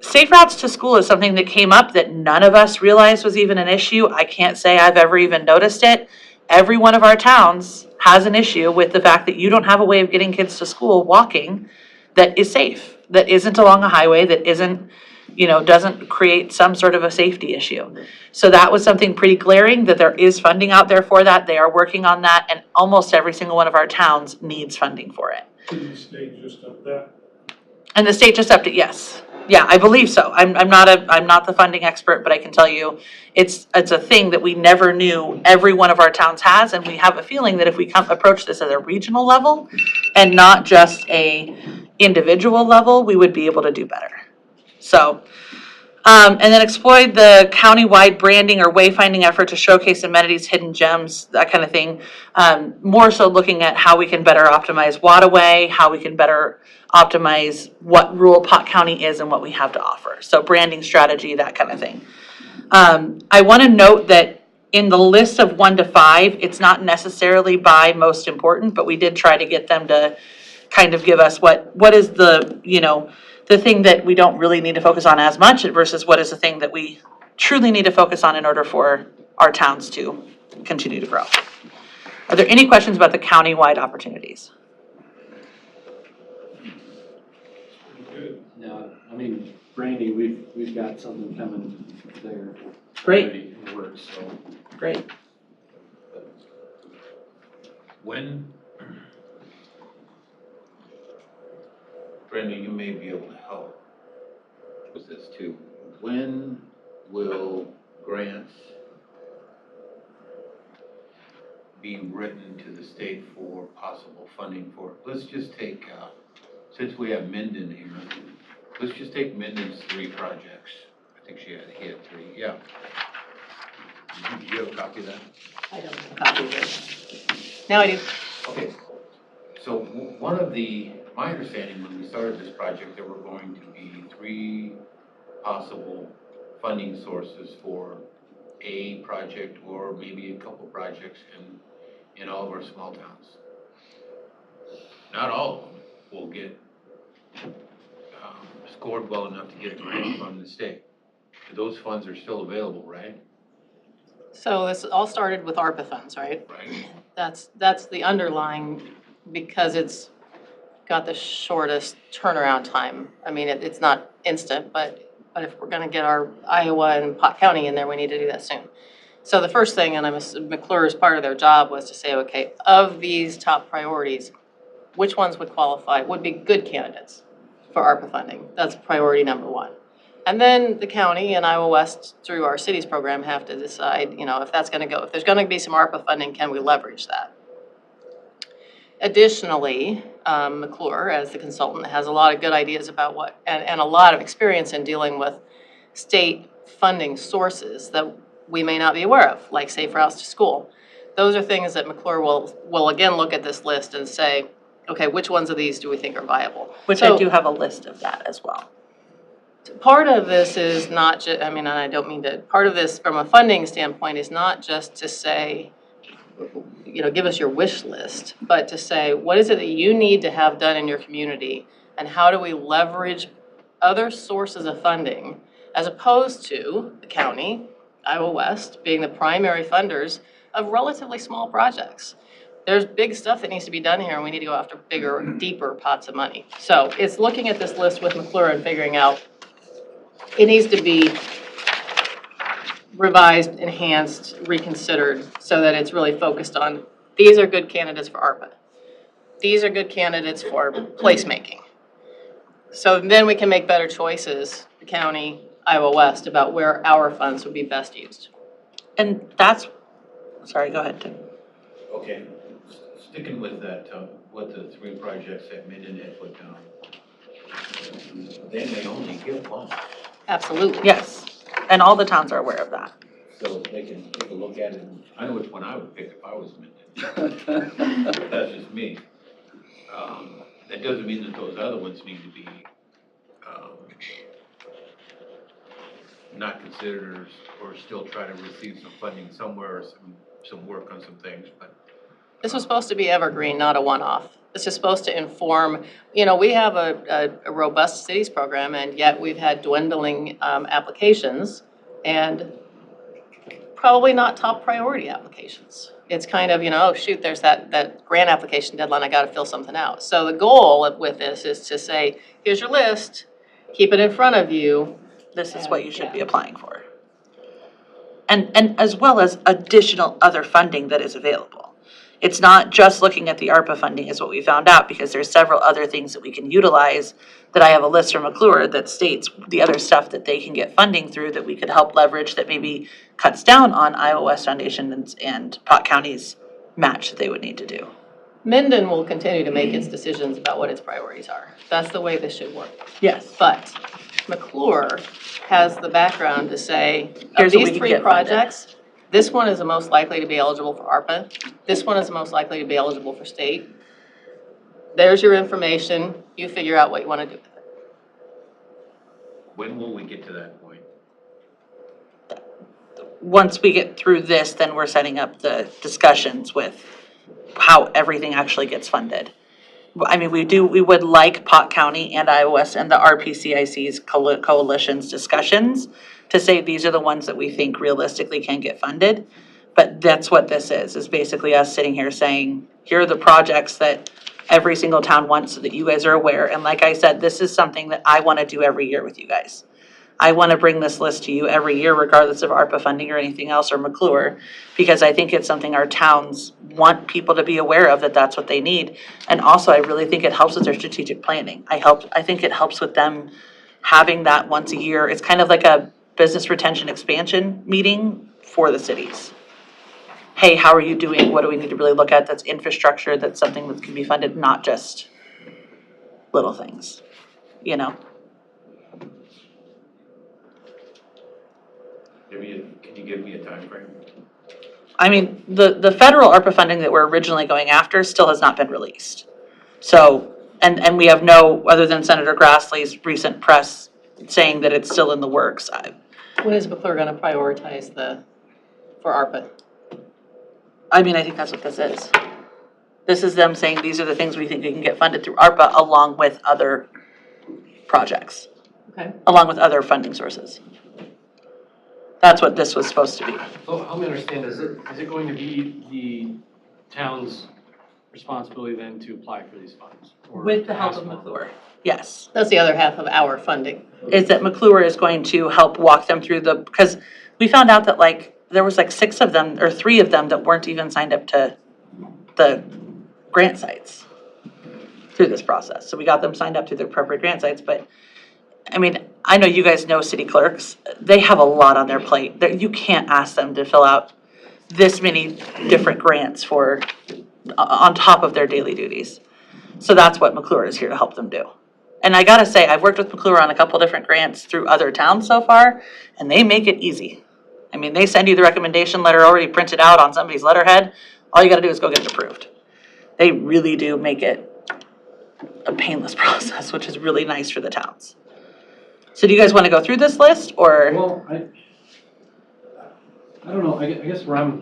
Safe routes to school is something that came up that none of us realized was even an issue. I can't say I've ever even noticed it. Every one of our towns has an issue with the fact that you don't have a way of getting kids to school walking that is safe, that isn't along a highway, that isn't, doesn't create some sort of a safety issue. So that was something pretty glaring, that there is funding out there for that. They are working on that, and almost every single one of our towns needs funding for it. Didn't the state just up that? And the state just upped it, yes. Yeah, I believe so. I'm not the funding expert, but I can tell you it's a thing that we never knew every one of our towns has, and we have a feeling that if we approach this at a regional level and not just a individual level, we would be able to do better. So, and then exploit the county-wide branding or wayfinding effort to showcase amenities, hidden gems, that kind of thing. More so looking at how we can better optimize Waterway, how we can better optimize what rural Pot County is and what we have to offer. So branding strategy, that kind of thing. I want to note that in the list of 1 to 5, it's not necessarily by most important, but we did try to get them to kind of give us what is the, the thing that we don't really need to focus on as much versus what is the thing that we truly need to focus on in order for our towns to continue to grow. Are there any questions about the county-wide opportunities? No, Brandy, we've got something coming there. Great. Already in the works, so. Great. When, Brenda, you may be able to help with this too. When will grants be written to the state for possible funding for, let's just take, since we have Minden here, let's just take Minden's 3 projects. I think he had 3, yeah. Do you have a copy of that? I don't have a copy of it. Now I do. Okay, so my understanding when we started this project, there were going to be 3 possible funding sources for a project or maybe a couple projects in all of our small towns. Not all of them will get scored well enough to get a grant from the state. Those funds are still available, right? So this all started with ARPA funds, right? Right. That's the underlying, because it's got the shortest turnaround time. I mean, it's not instant, but if we're gonna get our Iowa and Pot County in there, we need to do that soon. So the first thing, and McClure's part of their job was to say, okay, of these top priorities, which ones would qualify, would be good candidates for ARPA funding? That's priority number one. And then the county and Iowa West, through our cities program, have to decide, if that's going to go, if there's going to be some ARPA funding, can we leverage that? Additionally, McClure, as the consultant, has a lot of good ideas about and a lot of experience in dealing with state funding sources that we may not be aware of, like Safe Routes to School. Those are things that McClure will again look at this list and say, okay, which ones of these do we think are viable? Which I do have a list of that as well. Part of this is not just, and I don't mean to, part of this from a funding standpoint is not just to say, give us your wish list, but to say, what is it that you need to have done in your community, and how do we leverage other sources of funding, as opposed to the county, Iowa West, being the primary funders of relatively small projects. There's big stuff that needs to be done here, and we need to go after bigger, deeper pots of money. So it's looking at this list with McClure and figuring out, it needs to be revised, enhanced, reconsidered, so that it's really focused on, these are good candidates for ARPA. These are good candidates for placemaking. So then we can make better choices, the county, Iowa West, about where our funds would be best used. And that's, sorry, go ahead, Tim. Okay, sticking with that, what the three projects that Minden had put down, then they only get one. Absolutely. Yes, and all the towns are aware of that. So they can take a look at it, and I know which one I would pick if I was Minden. That's just me. That doesn't mean that those other ones need to be not considered or still try to receive some funding somewhere, or some work on some things, but. This was supposed to be evergreen, not a one-off. This is supposed to inform, we have a robust cities program, and yet we've had dwindling applications, and probably not top priority applications. It's kind of, oh shoot, there's that grant application deadline, I gotta fill something out. So the goal with this is to say, here's your list, keep it in front of you. This is what you should be applying for. And as well as additional other funding that is available. It's not just looking at the ARPA funding is what we found out, because there's several other things that we can utilize that I have a list from McClure that states the other stuff that they can get funding through that we could help leverage that maybe cuts down on Iowa West Foundation and Pot County's match that they would need to do. Minden will continue to make its decisions about what its priorities are. That's the way this should work. Yes. But McClure has the background to say, Here's of what we these can three get funded. projects, this one is the most likely to be eligible for ARPA. This one is the most likely to be eligible for state. There's your information. You figure out what you want to do with it. When will we get to that point? Once we get through this, then we're setting up the discussions with how everything actually gets funded. We would like Pot County and Iowa West and the RPCIC's coalition's discussions to say these are the ones that we think realistically can get funded. But that's what this is basically us sitting here saying, here are the projects that every single town wants so that you guys are aware. And like I said, this is something that I want to do every year with you guys. I want to bring this list to you every year, regardless of ARPA funding or anything else or McClure, because I think it's something our towns want people to be aware of, that that's what they need. And also, I really think it helps with their strategic planning. I think it helps with them having that once a year. It's kind of like a business retention expansion meeting for the cities. Hey, how are you doing? What do we need to really look at that's infrastructure, that's something that can be funded, not just little things, Can you give me a time frame? The federal ARPA funding that we're originally going after still has not been released. So, and we have no, other than Senator Grassley's recent press saying that it's still in the works. When is McClure going to prioritize for ARPA? I think that's what this is. This is them saying these are the things we think we can get funded through ARPA along with other projects. Okay. Along with other funding sources. That's what this was supposed to be. So help me understand, is it going to be the town's responsibility then to apply for these funds? Or With the help ask of for McClure. Yes. That's the other half of our funding. Is that McClure is going to help walk them through because we found out that there was like 6 of them, or 3 of them that weren't even signed up to the grant sites through this process. So we got them signed up to the appropriate grant sites, but I mean, I know you guys know city clerks. They have a lot on their plate. You can't ask them to fill out this many different grants for, on top of their daily duties. So that's what McClure is here to help them do. And I gotta say, I've worked with McClure on a couple different grants through other towns so far, and they make it easy. I mean, they send you the recommendation letter already printed out on somebody's letterhead. All you gotta do is go get it approved. They really do make it a painless process, which is really nice for the towns. So do you guys want to go through this list, or? Well, I don't know, I guess where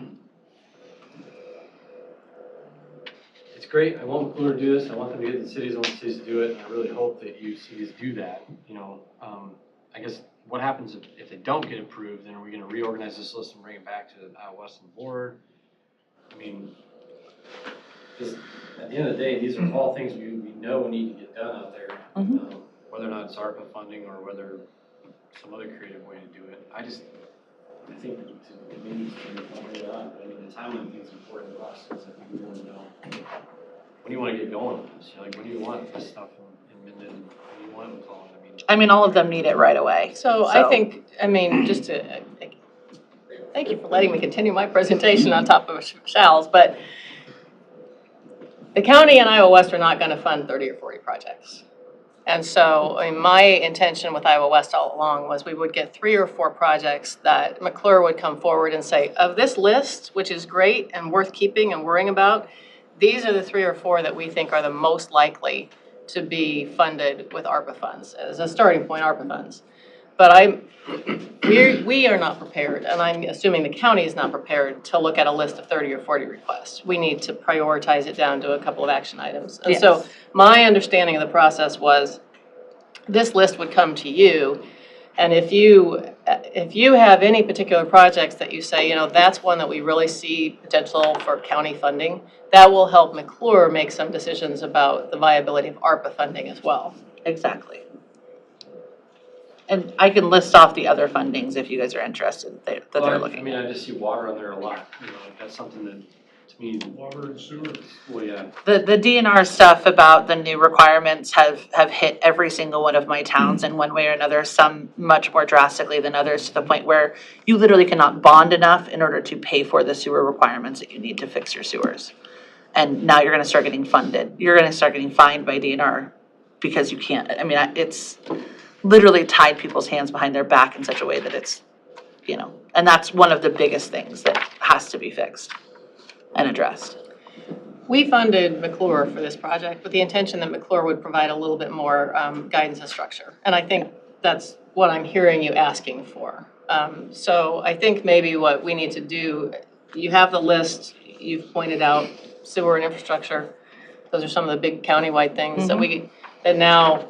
it's great, I want McClure to do this, I want them to get the cities, I want the cities to do it, and I really hope that you cities do that, you know. I guess what happens if they don't get approved, then are we gonna reorganize this list and bring it back to the Western Board? I mean, because at the end of the day, these are all things we know need to get done out there. Whether or not it's ARPA funding or whether some other creative way to do it. I think it needs to be followed up. I mean, the timeline thing's important to us, because I think we want to know, when do you want to get going with this? You know, like, when do you want this stuff in Minden? When do you want it in McClellan? I mean, all of them need it right away. So I think, I mean, just to, thank you for letting me continue my presentation on top of Shal's, but the county and Iowa West are not going to fund 30 or 40 projects. And so, I mean, my intention with Iowa West all along was we would get 3 or 4 projects that McClure would come forward and say, of this list, which is great and worth keeping and worrying about, these are the 3 or 4 that we think are the most likely to be funded with ARPA funds, as a starting point, ARPA funds. But we are not prepared, and I'm assuming the county is not prepared to look at a list of 30 or 40 requests. We need to prioritize it down to a couple of action items. And so my understanding of the process was this list would come to you, and if you have any particular projects that you say, you know, that's one that we really see potential for county funding, that will help McClure make some decisions about the viability of ARPA funding as well. Exactly. And I can list off the other fundings if you guys are interested that they're looking at. I mean, I just see water on there a lot, you know, that's something that, to me. Water and sewer. Well, yeah. The DNR stuff about the new requirements have hit every single one of my towns in one way or another, some much more drastically than others, to the point where you literally cannot bond enough in order to pay for the sewer requirements that you need to fix your sewers. And now you're gonna start getting funded. You're gonna start getting fined by DNR because you can't, I mean, it's literally tied people's hands behind their back in such a way that it's, you know, and that's one of the biggest things that has to be fixed and addressed. We funded McClure for this project with the intention that McClure would provide a little bit more guidance and structure. And I think that's what I'm hearing you asking for. So I think maybe what we need to do, you have the list, you've pointed out sewer and infrastructure. Those are some of the big countywide things that now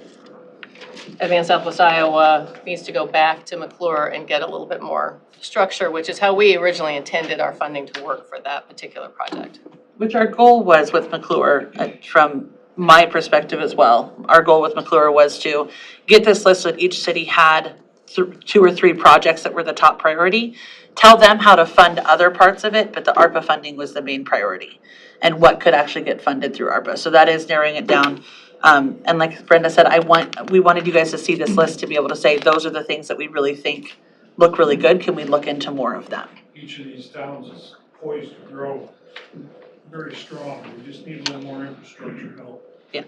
Advanced Southwest Iowa needs to go back to McClure and get a little bit more structure, which is how we originally intended our funding to work for that particular project. Which our goal was with McClure, from my perspective as well. Our goal with McClure was to get this list that each city had 2 or 3 projects that were the top priority, tell them how to fund other parts of it, but the ARPA funding was the main priority and what could actually get funded through ARPA. So that is narrowing it down. And like Brenda said, we wanted you guys to see this list to be able to say, those are the things that we really think look really good. Can we look into more of them? Each of these towns is poised to grow very strong. We just need a little more infrastructure help. Yeah.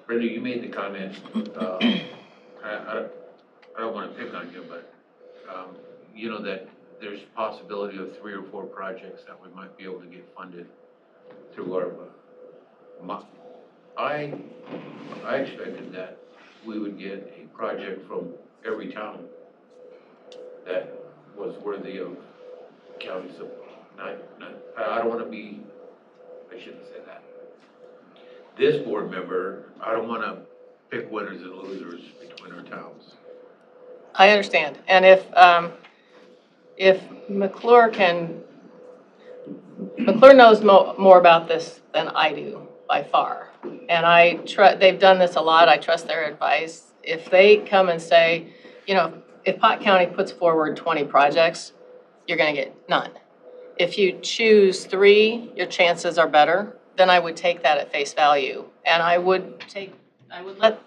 Brenda, you made the comment, I don't want to pick on you, but you know that there's possibility of 3 or 4 projects that we might be able to get funded through ARPA. I expected that we would get a project from every town that was worthy of county support. I don't want to be, I shouldn't say that. This board member, I don't want to pick winners and losers between our towns. I understand. And if McClure knows more about this than I do by far. And they've done this a lot. I trust their advice. If they come and say, you know, if Pot County puts forward 20 projects, you're gonna get none. If you choose 3, your chances are better, then I would take that at face value. And I would let,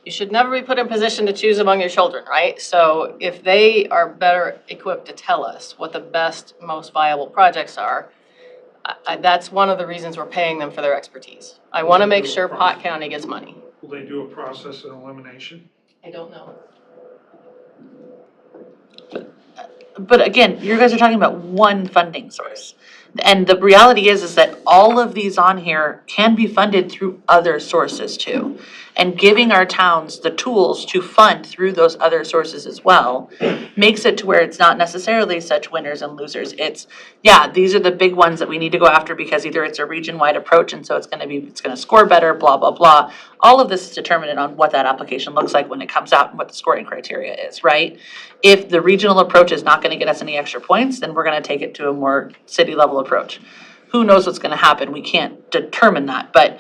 you should never be put in position to choose among your children, right? So if they are better equipped to tell us what the best, most viable projects are, that's one of the reasons we're paying them for their expertise. I want to make sure Pot County gets money. Will they do a process of elimination? I don't know. But again, you guys are talking about one funding source. And the reality is that all of these on here can be funded through other sources too. And giving our towns the tools to fund through those other sources as well makes it to where it's not necessarily such winners and losers. It's, yeah, these are the big ones that we need to go after because either it's a region-wide approach and so it's gonna score better, blah, blah, blah. All of this is determined on what that application looks like when it comes out and what the scoring criteria is, right? If the regional approach is not gonna get us any extra points, then we're gonna take it to a more city-level approach. Who knows what's gonna happen? We can't determine that, but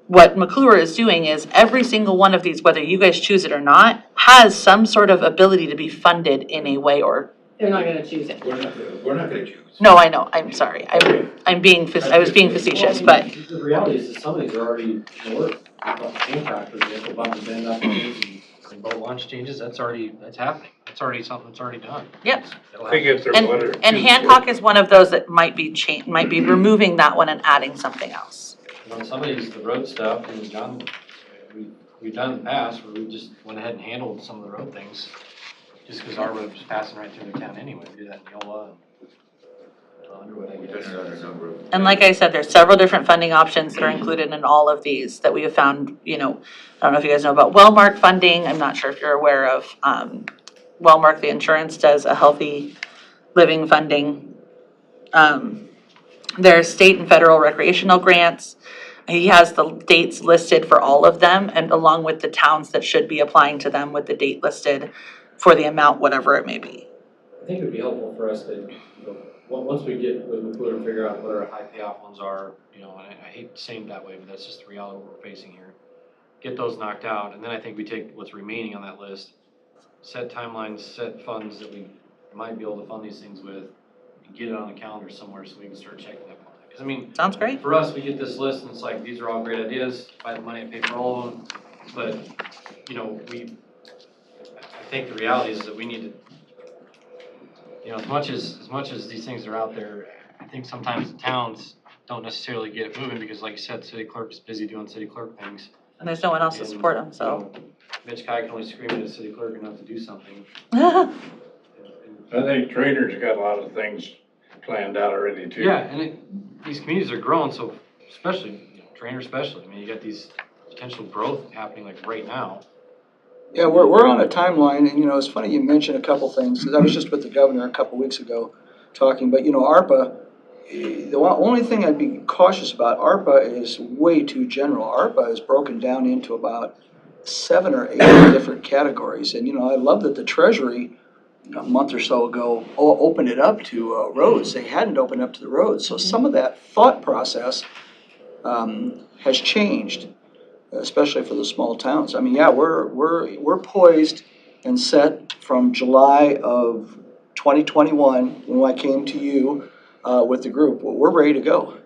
what McClure is doing is every single one of these, whether you guys choose it or not, has some sort of ability to be funded in a way or. They're not gonna choose it. We're not gonna choose. No, I know, I'm sorry, I was being facetious, but. The reality is that some of these are already in the works. Impact, for example, bump and bend applications and boat launch changes, that's happening. That's already something that's already done. Yep. I think it's their water. And Hancock is one of those that might be removing that one and adding something else. On some of these, the road stuff, and John, we've done in the past where we just went ahead and handled some of the road things, just because our road was passing right through the town anyway. We did that in Neola and Underwood, I We've guess. done it on a number of. And like I said, there's several different funding options that are included in all of these that we have found, I don't know if you guys know about Wellmark funding. I'm not sure if you're aware of, Wellmark, the insurance does a healthy living funding. There's state and federal recreational grants. He has the dates listed for all of them and along with the towns that should be applying to them with the date listed for the amount, whatever it may be. I think it would be helpful for us to, once we get with McClure and figure out what our high payoff ones are, and I hate saying it that way, but that's just the reality we're facing here. Get those knocked out, and then I think we take what's remaining on that list, set timelines, set funds that we might be able to fund these things with, and get it on the calendar somewhere so we can start checking that. Because Sounds great. for us, we get this list and it's like, these are all great ideas, buy the money and pay for all of them. But, I think the reality is that we need to, as much as these things are out there, I think sometimes the towns don't necessarily get it moving because like you said, city clerk is busy doing city clerk things. And there's no one else to support them, so. Mitch Kai can only scream at the city clerk enough to do something. I think Trainer's got a lot of things planned out already too. Yeah, and these communities are growing, so especially, Trainer especially, you got these potential growth happening like right now. Yeah, we're on a timeline, and it's funny you mentioned a couple things, because I was just with the governor a couple weeks ago talking, but ARPA, the only thing I'd be cautious about, ARPA is way too general. ARPA is broken down into about 7 or 8 different categories, and I love that the Treasury a month or so ago opened it up to roads. They hadn't opened up to the roads, so some of that thought process has changed, especially for the small towns. We're poised and set from July of 2021 when I came to you with the group. Well, we're ready to go.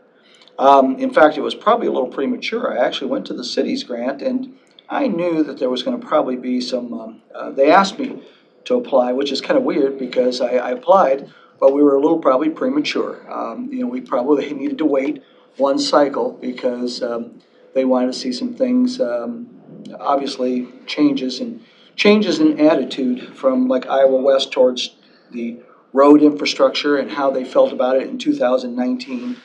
In fact, it was probably a little premature. I actually went to the city's grant, and I knew that there was going to probably be some. They asked me to apply, which is kind of weird because I applied, but we were a little probably premature. We probably needed to wait one cycle because they wanted to see some things, obviously changes in attitude from like Iowa West towards the road infrastructure and how they felt about it in 2019.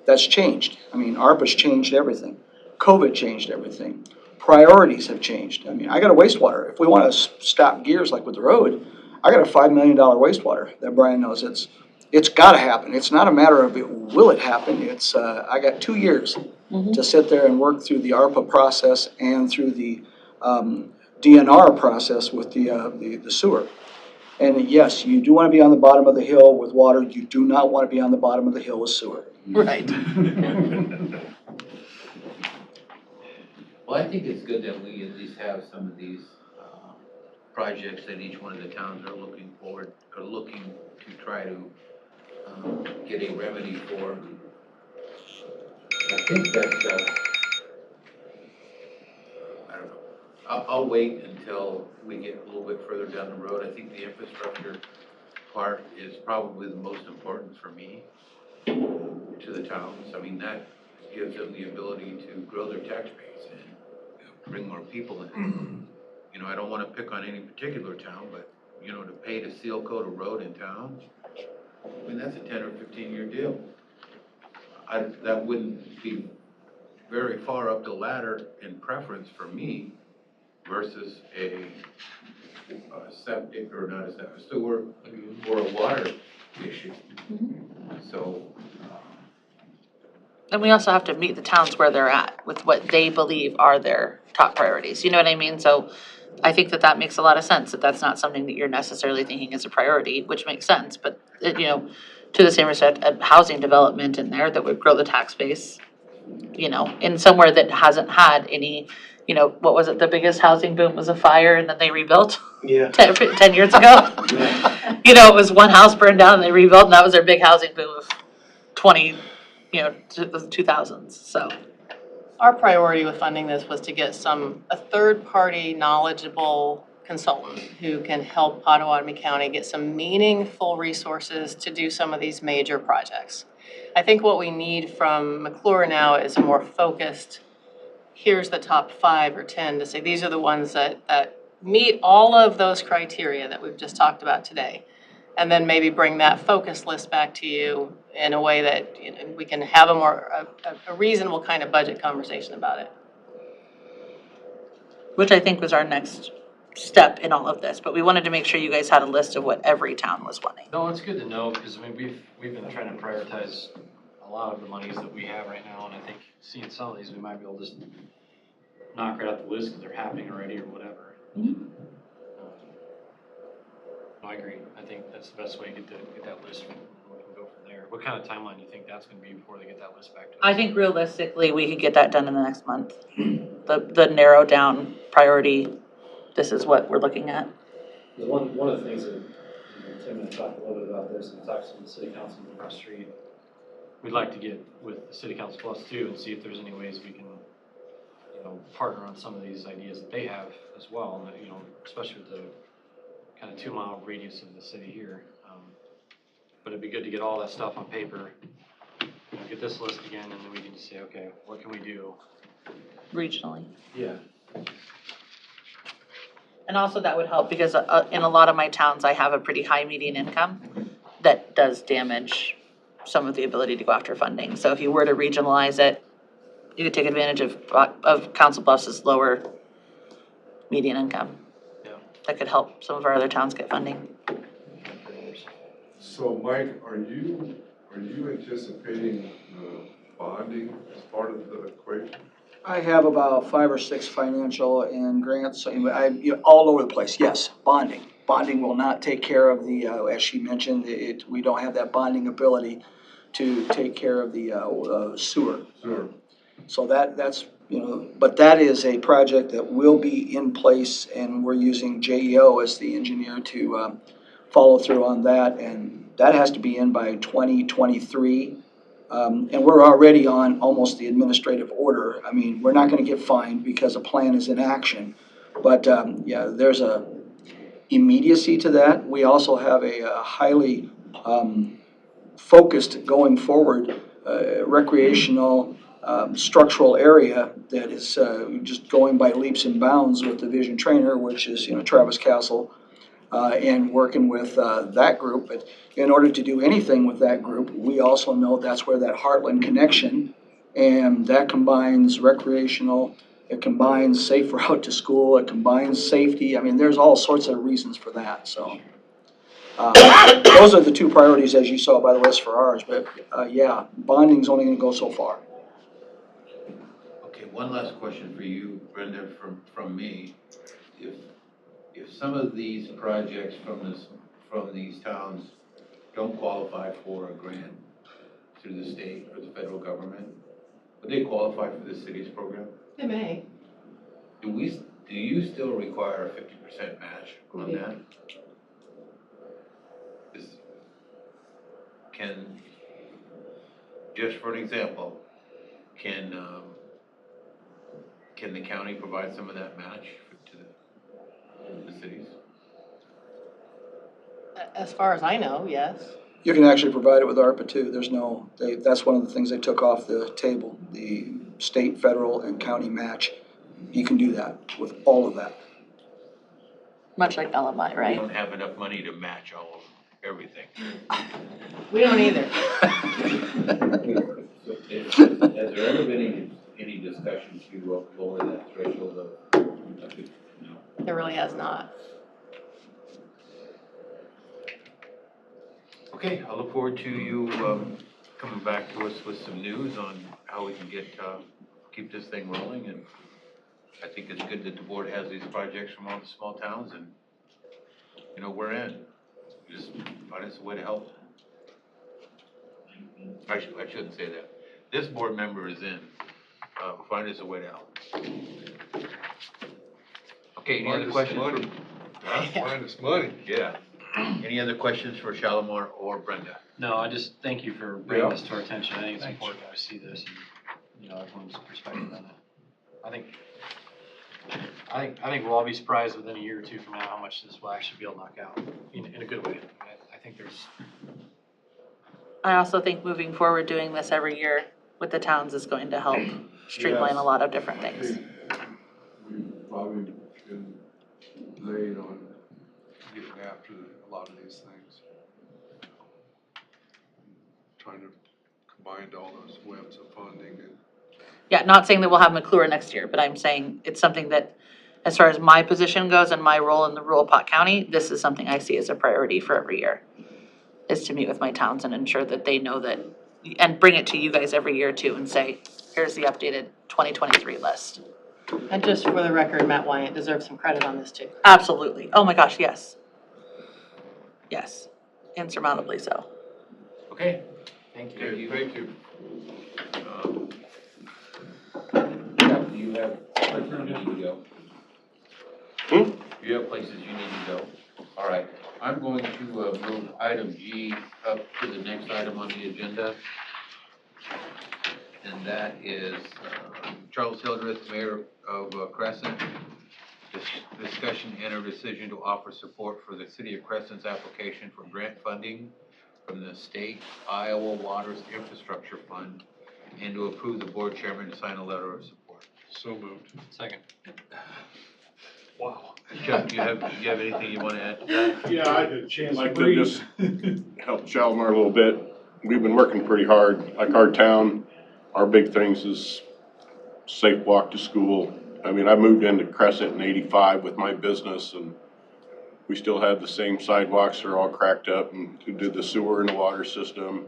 That's changed. ARPA's changed everything. COVID changed everything. Priorities have changed. I got a wastewater. If we want to stop gears like with the road, I got a $5 million wastewater that Brian knows. It's got to happen. It's not a matter of will it happen. It's I got 2 years to sit there and work through the ARPA process and through the DNR process with the sewer. And yes, you do want to be on the bottom of the hill with water. You do not want to be on the bottom of the hill with sewer. Right. Well, I think it's good that we at least have some of these projects that each one of the towns are looking to try to get a remedy for. I think that's, I don't know. I'll wait until we get a little bit further down the road. I think the infrastructure part is probably the most important for me to the towns. I mean, that gives them the ability to grow their tax base and bring more people in. You know, I don't want to pick on any particular town, but, you know, to pay to seal coat a road in town, I mean, that's a 10 or 15-year deal. That wouldn't be very far up the ladder in preference for me versus a septic, or not a septic, sewer, or a water issue. So, And we also have to meet the towns where they're at with what they believe are their top priorities, you know what I mean? So I think that that makes a lot of sense, that that's not something that you're necessarily thinking is a priority, which makes sense, but, you know, to the same respect, a housing development in there that would grow the tax base, you know, in somewhere that hasn't had any, you know, what was it, the biggest housing boom was a fire and then they rebuilt? Yeah. 10 years ago? You know, it was one house burned down and they rebuilt, and that was their big housing boom of 20, you know, the 2000s, so. Our priority with funding this was to get a third-party knowledgeable consultant who can help Potawatomi County get some meaningful resources to do some of these major projects. I think what we need from McClure now is a more focused, here's the top 5 or 10 to say, these are the ones that meet all of those criteria that we've just talked about today. And then maybe bring that focus list back to you in a way that, you know, we can have a reasonable kind of budget conversation about it. Which I think was our next step in all of this, but we wanted to make sure you guys had a list of what every town was wanting. No, it's good to know, because I mean, we've been trying to prioritize a lot of the monies that we have right now, and I think seeing some of these, we might be able to just knock right out the list because they're happening already or whatever. I agree. I think that's the best way to get that list, and we can go from there. What kind of timeline do you think that's gonna be before they get that list back to us? I think realistically, we could get that done in the next month. The narrowed down priority, this is what we're looking at. One of the things that, you know, Tim and I talked a little bit about this, and talked to the city council across the street. We'd like to get with the city council plus too, and see if there's any ways we can, you know, partner on some of these ideas that they have as well, and, you know, especially with the kind of 2-mile radius of the city here. But it'd be good to get all that stuff on paper, you know, get this list again, and then we can just say, okay, what can we do? Regionally. Yeah. And also that would help because in a lot of my towns, I have a pretty high median income that does damage some of the ability to go after funding. So if you were to regionalize it, you could take advantage of Council Bluffs' lower median income. Yeah. That could help some of our other towns get funding. So Mike, are you anticipating bonding as part of the equation? I have about 5 or 6 financial and grants, all over the place, yes, bonding. Bonding will not take care of the, as she mentioned, we don't have that bonding ability to take care of the sewer. Sure. So that's, you know, but that is a project that will be in place, and we're using JEO as the engineer to follow through on that, and that has to be in by 2023. And we're already on almost the administrative order. I mean, we're not gonna get fined because a plan is in action. But, yeah, there's a immediacy to that. We also have a highly focused going forward recreational structural area that is just going by leaps and bounds with the Vision Trainer, which is, you know, Travis Castle, and working with that group. But in order to do anything with that group, we also know that's where that Heartland connection, and that combines recreational, it combines safe route to school, it combines safety. I mean, there's all sorts of reasons for that, so. Those are the 2 priorities as you saw by the list for ours, but yeah, bonding's only gonna go so far. okay, one last question for you, Brenda, from me. If some of these projects from these towns don't qualify for a grant through the state or the federal government, would they qualify for the city's program? They may. Do you still require a 50% match on that? can, just for an example, can the county provide some of that match to the cities? As far as I know, yes. You can actually provide it with ARPA too. That's one of the things they took off the table, the state, federal, and county match. You can do that with all of that. Much like LMI, We right? don't have enough money to match all of everything. We don't either. Has there ever been any discussion to lower that threshold of, no? There really has not. Okay, I look forward to you coming back to us with some news on how we can keep this thing rolling. And I think it's good that the board has these projects from all the small towns, and, you know, we're in. Just find us a way to help. I shouldn't say that. This board member is in. Find us a way to help. Okay, any other questions? Find us money. Yeah. Any other questions for Shalimar or Brenda? No, I just thank you for bringing Yeah. this to our attention. I think it's Thanks. important to see this and, you know, everyone's perspective on it. I think we'll all be surprised within a year or two from now how much this will actually be able to knock out in a good way. I think there's. I also think moving forward, doing this every year with the towns is going to help streamline a lot of different things. We've probably been late on getting after a lot of these things. Trying to combine all those webs of funding and. Yeah, not saying that we'll have McClure next year, but I'm saying it's something that, as far as my position goes and my role in the rural Pot County, this is something I see as a priority for every year, is to meet with my towns and ensure that they know that, and bring it to you guys every year too and say, here's the updated 2023 list. And just for the record, Matt Wyatt deserves some credit on this too. Absolutely. Oh my gosh, yes. Yes, insurmountably so. Okay. Thank you. Thank you. Do you have places you need to go? Do you have places you need to go? All right, I'm going to move item G up to the next item on the agenda. And that is Charles Hildreth, Mayor of Crescent. Discussion and a decision to offer support for the City of Crescent's application for grant funding from the State Iowa Waters Infrastructure Fund, and to approve the board chairman to sign a letter of support. So moved. Second. Wow. Chuck, do you have anything you want to add to that? Yeah, I did a chance I'd to like to breathe. just help Shalimar a little bit. We've been working pretty hard, like our town, our big things is safe walk to school. I mean, I moved into Crescent in '85 with my business, and we still have the same sidewalks, they're all cracked up, and we did the sewer and the water system.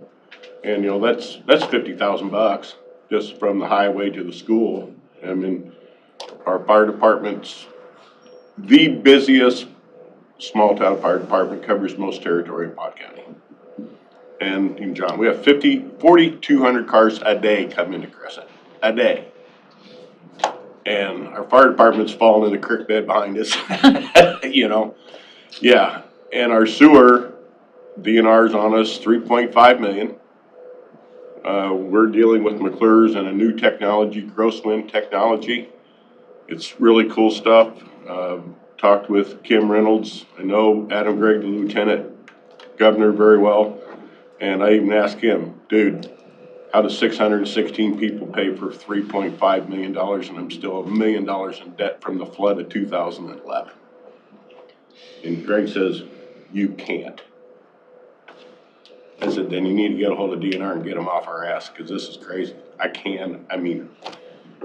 And, you know, that's $50,000 just from the highway to the school. I mean, our fire department's the busiest small town fire department, covers most territory in Pot County. And in John, we have 4,200 cars a day come into Crescent, a day. And our fire department's falling in the creek bed behind us, you know, yeah. And our sewer, DNR's on us, 3.5 million. We're dealing with McClure's and a new technology, gross wind technology. It's really cool stuff. Talked with Kim Reynolds. I know Adam Gregg, the lieutenant governor, very well. And I even asked him, dude, how does 616 people pay for $3.5 million and I'm still $1 million in debt from the flood of 2011? And Greg says, you can't. I said, then you need to get a hold of DNR and get them off our ass, because this is crazy. I mean,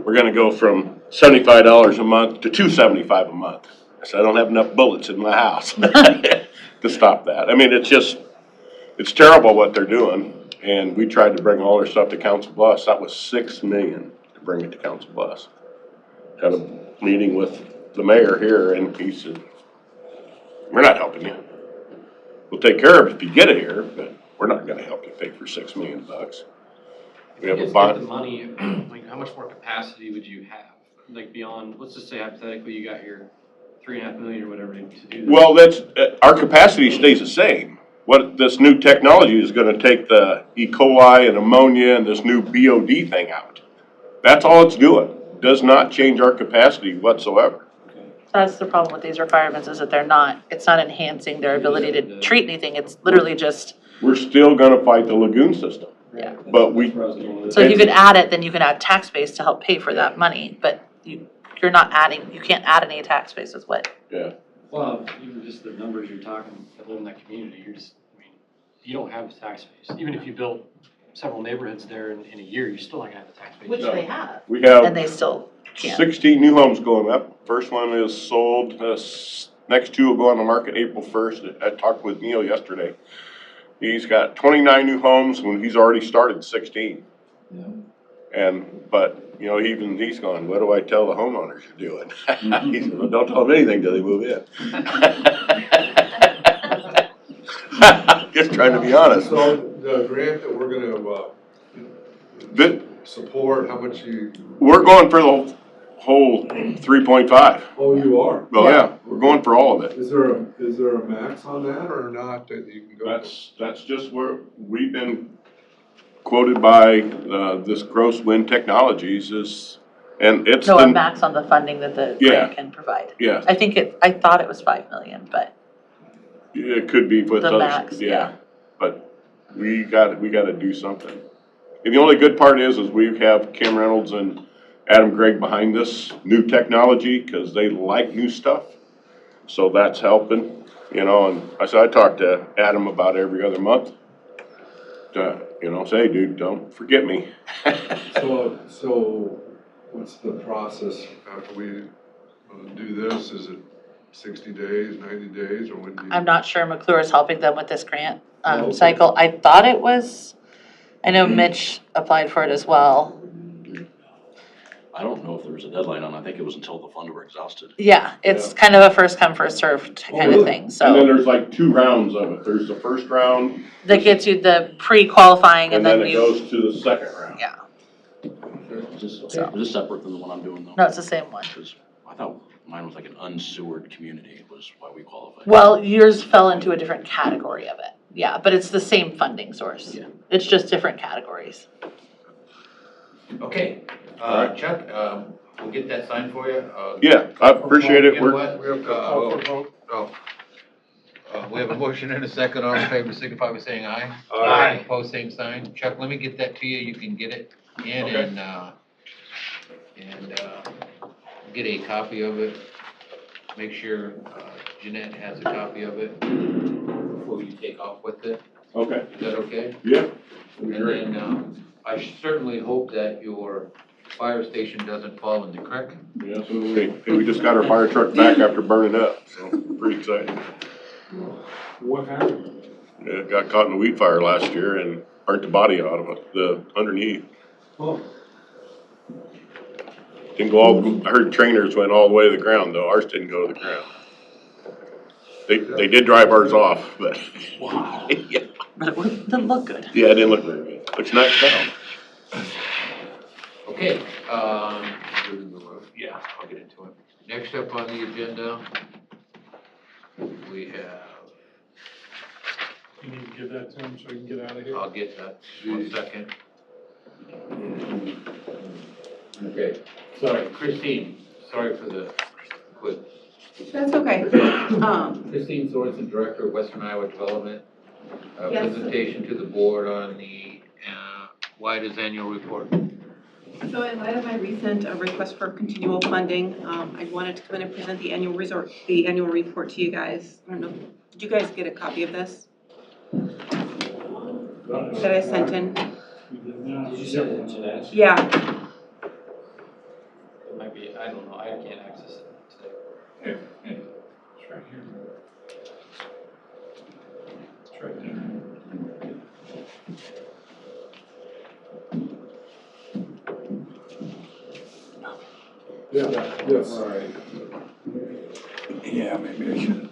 we're gonna go from $75 a month to $275 a month. I said, I don't have enough bullets in my house to stop that. I mean, it's terrible what they're doing. And we tried to bring all our stuff to Council Bluffs. That was $6 million to bring it to Council Bluffs. Had a meeting with the mayor here, and he said, we're not helping you. We'll take care of it if you get it here, but we're not gonna help you pay for $6 million. We have a Get bond. the money, like, how much more capacity would you have? Like, beyond, let's just say hypothetically, you got your 3.5 million or whatever to do that. Well, that's, our capacity stays the same. what this new technology is gonna take the E. coli and ammonia and this new BOD thing out. That's all it's doing. Does not change our capacity whatsoever. That's the problem with these requirements, is that it's not enhancing their ability to treat anything, it's literally just, We're still gonna fight the lagoon system. Yeah. But we, so if you could add it, then you can add tax base to help pay for that money, but you're not adding, you can't add any tax base with what? yeah, Well, even just the numbers you're talking, that live in that community, you don't have a tax base. Even if you built several neighborhoods there in a year, you still not gonna have a tax base. Which they have. we have And they still can't. 16 new homes going up. First one is sold, next two will go on the market April 1st. I talked with Neil yesterday. He's got 29 new homes when he's already started 16. But, even he's going, what do I tell the homeowners you're doing? He said, well, don't tell them anything till they move in. Just trying to be honest. So the grant that we're gonna, support, how much We're going for the whole 3.5. oh, you are? Well, yeah, we're going for all of it. Is there a max on that or not that you can go? That's just where we've been quoted by, this Gross Wind Technologies and it's. No, a max on the funding that the grant can provide. Yeah, I thought it was 5 million, but it could be with the others, max, yeah. But we gotta do something. And the only good part is we have Kim Reynolds and Adam Gregg behind this new technology, cause they like new stuff. So that's helping, and I talk to Adam about every other month. Say, dude, don't forget me. So what's the process after we do this? Is it 60 days, 90 days, or when do you? I'm not sure McClure is helping them with this grant Okay. cycle. I thought it was, I know Mitch applied for it as well. I don't know if there was a deadline on it. I think it was until the funds were exhausted. Yeah, it's kind of a first come, first served kind of thing, And then so. there's like 2 rounds of it. There's the first round. That gets you the pre-qualifying And and then then it you, goes to the second round. yeah, Is this separate than the one I'm doing though? no, it's the same one. Because I thought mine was like an unsewered community was why we qualified. Well, yours fell into a different category of it, yeah, but it's the same funding source. Yeah. It's just different categories. Okay, Alright. Chuck, we'll get that signed for you. Yeah, I appreciate it. You know what? We have a motion and a second. All in favor, signify by saying aye. Aye. Opposed, same sign. Chuck, let me get that to you. You can get it in Okay. and get a copy of it. Make sure Jeanette has a copy of it before you take off with it. Okay. Is that okay? Yeah. And then I certainly hope that your fire station doesn't fall in the creek. Yeah, so we just got our fire truck back after burning up, so pretty excited. What happened? Yeah, it got caught in a wheat fire last year and burnt the body out of it, the underneath. Oh. Didn't go I heard trainers went all the way to the ground though, ours didn't go to the ground. They did drive ours off, but. Wow. Yeah, But it didn't look good. yeah, it didn't look very good. Looks nice now. Okay, yeah, I'll get into it. Next up on the agenda, we have, You need to give that to him so he can get out of here. I'll get that, 1 second. Okay, sorry, Christine, sorry for the quick. That's okay. Christine Sorensen, Director of Western Iowa Development. Yes. Presentation to the board on the WIDA's annual report. So in light of my recent request for continual funding, I wanted to come in and present the annual report to you guys. I don't know, did you guys get a copy of this? That I sent in? Did you send it to that? Yeah. It might be, I don't know, I can't access it today. Hey, it's right here. It's right there. Yeah, yes. All right. Yeah, maybe I should.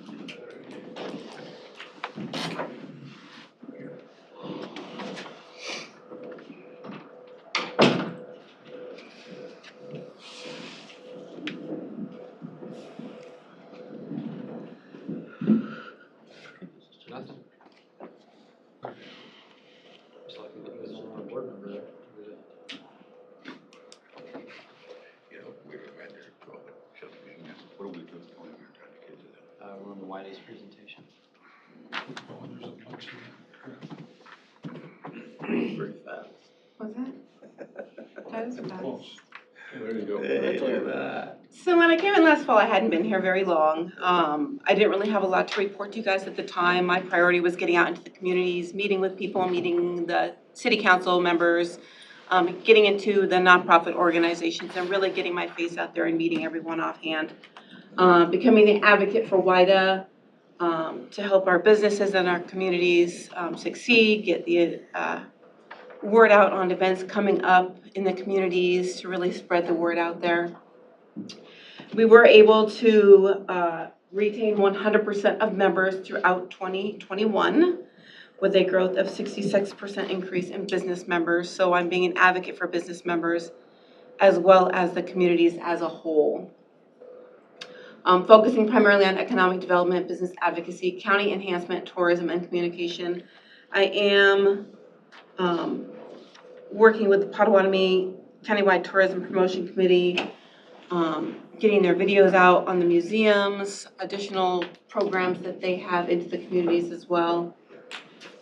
Was that? Titus or Titus? There you go. Hey, look at that. So when I came in last fall, I hadn't been here very long. I didn't really have a lot to report to you guys at the time. My priority was getting out into the communities, meeting with people, meeting the city council members, getting into the nonprofit organizations and really getting my face out there and meeting everyone offhand. Becoming the advocate for WIDA to help our businesses and our communities succeed, get the word out on events coming up in the communities to really spread the word out there. We were able to retain 100% of members throughout 2021 with a growth of 66% increase in business members. So I'm being an advocate for business members as well as the communities as a whole. Focusing primarily on economic development, business advocacy, county enhancement, tourism, and communication. I am working with the Potawatomi Countywide Tourism Promotion Committee, getting their videos out on the museums, additional programs that they have into the communities as well.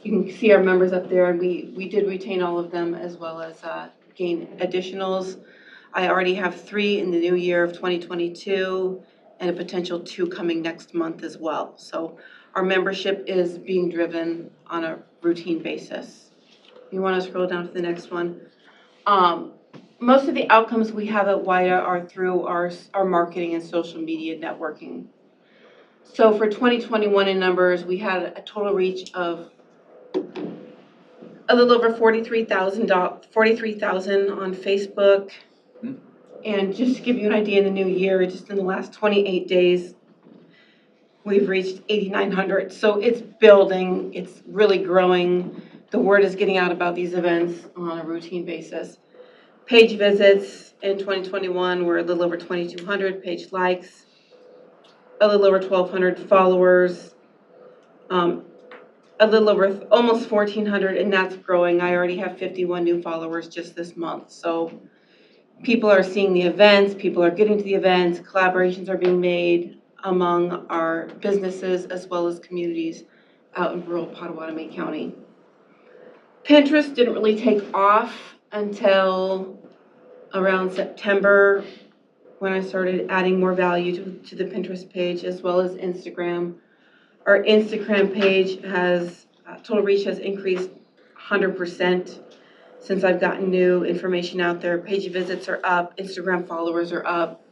You can see our members up there, and we did retain all of them as well as gain additionals. I already have 3 in the new year of 2022 and a potential 2 coming next month as well. So our membership is being driven on a routine basis. You want to scroll down to the next one? Most of the outcomes we have at WIDA are through our marketing and social media networking. So for 2021 in numbers, we had a total reach of a little over 43,000 on Facebook. And just to give you an idea, in the new year, just in the last 28 days, we've reached 8,900. So it's building, it's really growing. The word is getting out about these events on a routine basis. Page visits in 2021 were a little over 2,200. Page likes, a little over 1,200 followers, a little over almost 1,400, and that's growing. I already have 51 new followers just this month. So people are seeing the events, people are getting to the events, collaborations are being made among our businesses as well as communities out in rural Potawatomi County. Pinterest didn't really take off until around September when I started adding more value to the Pinterest page as well as Instagram. Our Instagram page has, total reach has increased 100% since I've gotten new information out there. Page visits are up, Instagram followers are up.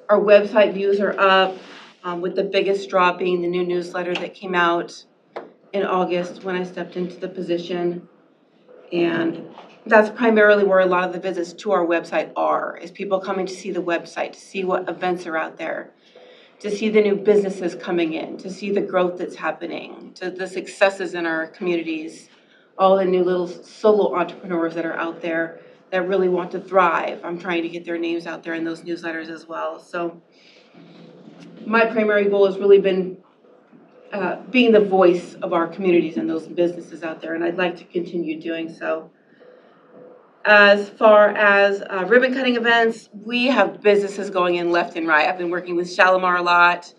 Our website views are up, with the biggest draw being the new newsletter that came out in August when I stepped into the position. And that's primarily where a lot of the visits to our website are, is people coming to see the website, to see what events are out there, to see the new businesses coming in, to see the growth that's happening, to the successes in our communities, all the new little solo entrepreneurs that are out there that really want to thrive. I'm trying to get their names out there in those newsletters as well. So my primary goal has really been being the voice of our communities and those businesses out there, and I'd like to continue doing so. As far as ribbon cutting events, we have businesses going in left and right. I've been working with Shalimar a lot.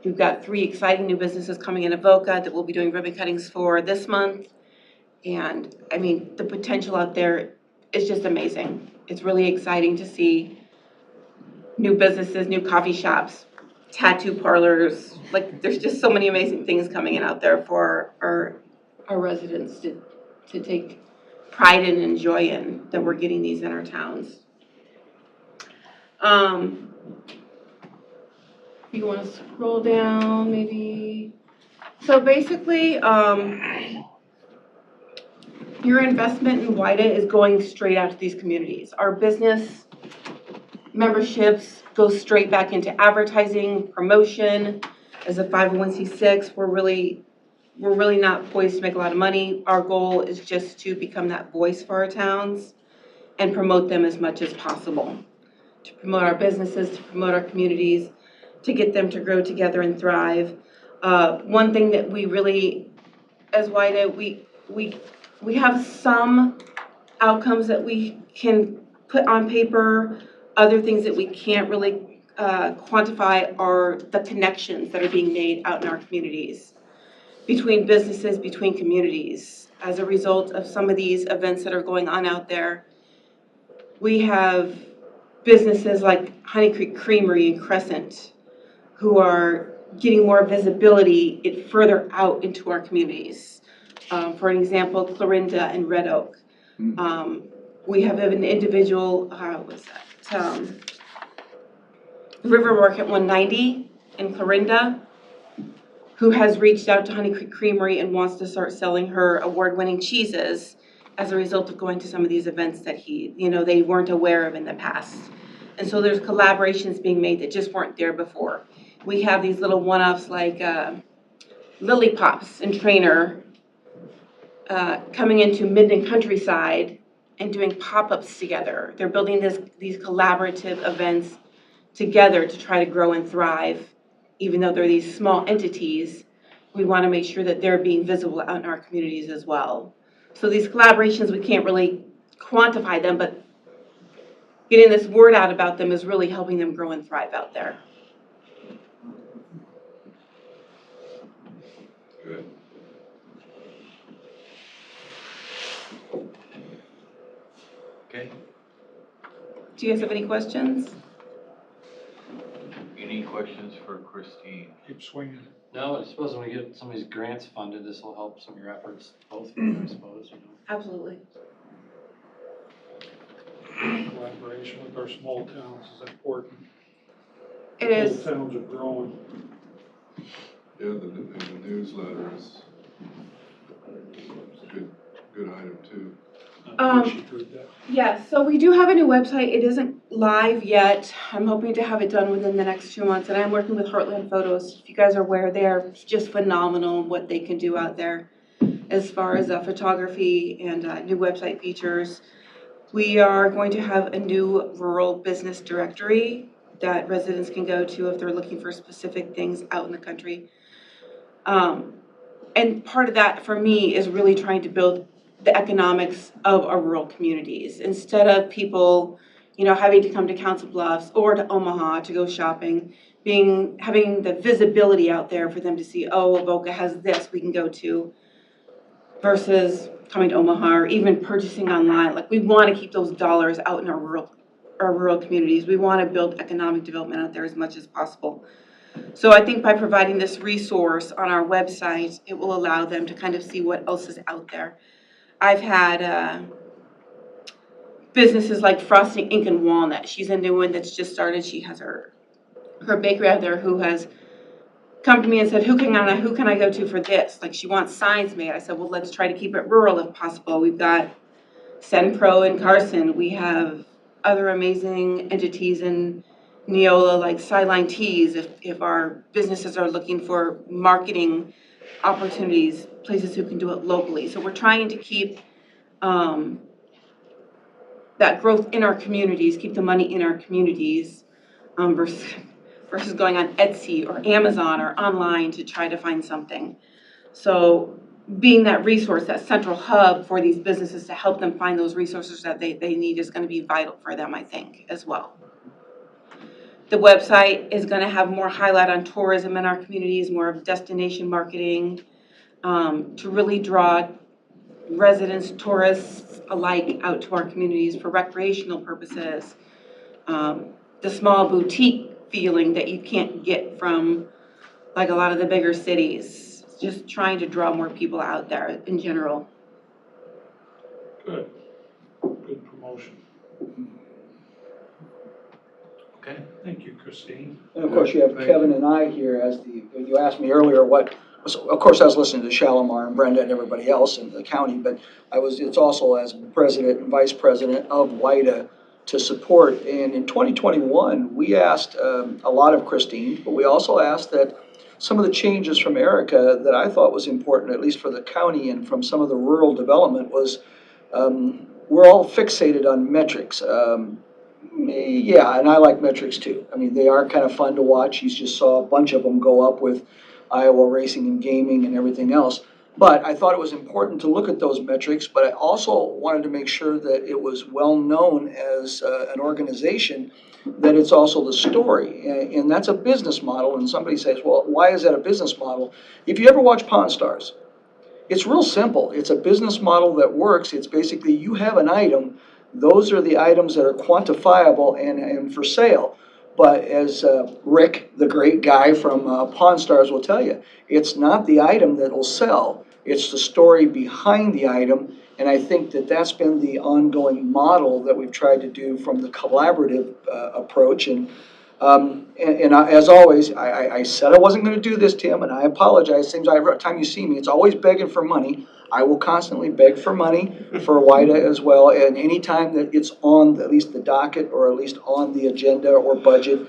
We've got 3 exciting new businesses coming in Avoca that we'll be doing ribbon cuttings for this month. And I mean, the potential out there is just amazing. It's really exciting to see new businesses, new coffee shops, tattoo parlors. Like, there's just so many amazing things coming in out there for our residents to take pride in and joy in, that we're getting these in our towns. You want to scroll down maybe? So basically, your investment in WIDA is going straight out to these communities. Our business memberships go straight back into advertising, promotion. As a 501c6, we're really not poised to make a lot of money. Our goal is just to become that voice for our towns and promote them as much as possible. To promote our businesses, to promote our communities, to get them to grow together and thrive. One thing that we really, as WIDA, we have some outcomes that we can put on paper. Other things that we can't really quantify are the connections that are being made out in our communities. between businesses, between communities. As a result of some of these events that are going on out there, we have businesses like Honey Creek Creamery and Crescent who are getting more visibility further out into our communities. For an example, Clarinda and Red Oak. We have an individual, River Market 190 in Clarinda, who has reached out to Honey Creek Creamery and wants to start selling her award-winning cheeses as a result of going to some of these events that they weren't aware of in the past. And so there's collaborations being made that just weren't there before. We have these little one-offs like Lily Pops and Trainer coming into Minden Countryside and doing pop-ups together. They're building these collaborative events together to try to grow and thrive. Even though they're these small entities, we want to make sure that they're being visible out in our communities as well. So these collaborations, we can't really quantify them, but getting this word out about them is really helping them grow and thrive out there. Good. Okay, Do you guys have any questions? any questions for Christine? Keep swinging. No, I suppose when we get some of these grants funded, this will help some of your efforts, both of you, I suppose, Absolutely. Collaboration with our small towns is important. It is. Small towns are growing. Yeah, the newsletter is a good item too. I appreciate that. Yeah, so we do have a new website. It isn't live yet. I'm hoping to have it done within the next 2 months, and I'm working with Heartland Photos. If you guys are aware, they're just phenomenal in what they can do out there as far as photography and new website features. We are going to have a new rural business directory that residents can go to if they're looking for specific things out in the country. And part of that for me is really trying to build the economics of our rural communities. Instead of people, having to come to Council Bluffs or to Omaha to go shopping, having the visibility out there for them to see, oh, Avoca has this we can go to, versus coming to Omaha or even purchasing online. Like, we want to keep those dollars out in our rural communities. We want to build economic development out there as much as possible. So I think by providing this resource on our website, it will allow them to kind of see what else is out there. I've had businesses like Frosting Ink and Walnut. She's a new one that's just started. She has her bakery out there who has come to me and said, who can I go to for this? Like, she wants signs made. I said, well, let's try to keep it rural if possible. We've got Senpro in Carson. We have other amazing entities in Neola like Sideline Teas if our businesses are looking for marketing opportunities, places who can do it locally. So we're trying to keep that growth in our communities, keep the money in our communities, versus going on Etsy or Amazon or online to try to find something. So being that resource, that central hub for these businesses to help them find those resources that they need is going to be vital for them, I think, as well. The website is going to have more highlight on tourism in our communities, more of destination marketing, to really draw residents, tourists alike out to our communities for recreational purposes. The small boutique feeling that you can't get from like a lot of the bigger cities. Just trying to draw more people out there in general. Good. Good promotion. Okay. Thank you, Christine. And of course, you have Kevin and I here you asked me earlier of course I was listening to Shalimar and Brenda and everybody else in the county, but it's also as president and vice president of WIDA to support. And in 2021, we asked a lot of Christine, but we also asked that some of the changes from Erica that I thought was important, at least for the county and from some of the rural development, was we're all fixated on metrics. Yeah, and I like metrics too. I mean, they are kind of fun to watch. You just saw a bunch of them go up with Iowa Racing and Gaming and everything else. But I thought it was important to look at those metrics, but I also wanted to make sure that it was well known as an organization that it's also the story. And that's a business model, and somebody says, well, why is that a business model? If you ever watch Pawn Stars, it's real simple. It's a business model that works. It's basically you have an item. Those are the items that are quantifiable and for sale. But as Rick, the great guy from Pawn Stars will tell you, it's not the item that will sell. It's the story behind the item. And I think that that's been the ongoing model that we've tried to do from the collaborative approach. And as always, I said I wasn't going to do this, Tim, and I apologize. Seems like every time you see me, it's always begging for money. I will constantly beg for money for WIDA as well. And anytime that it's on at least the docket or at least on the agenda or budget,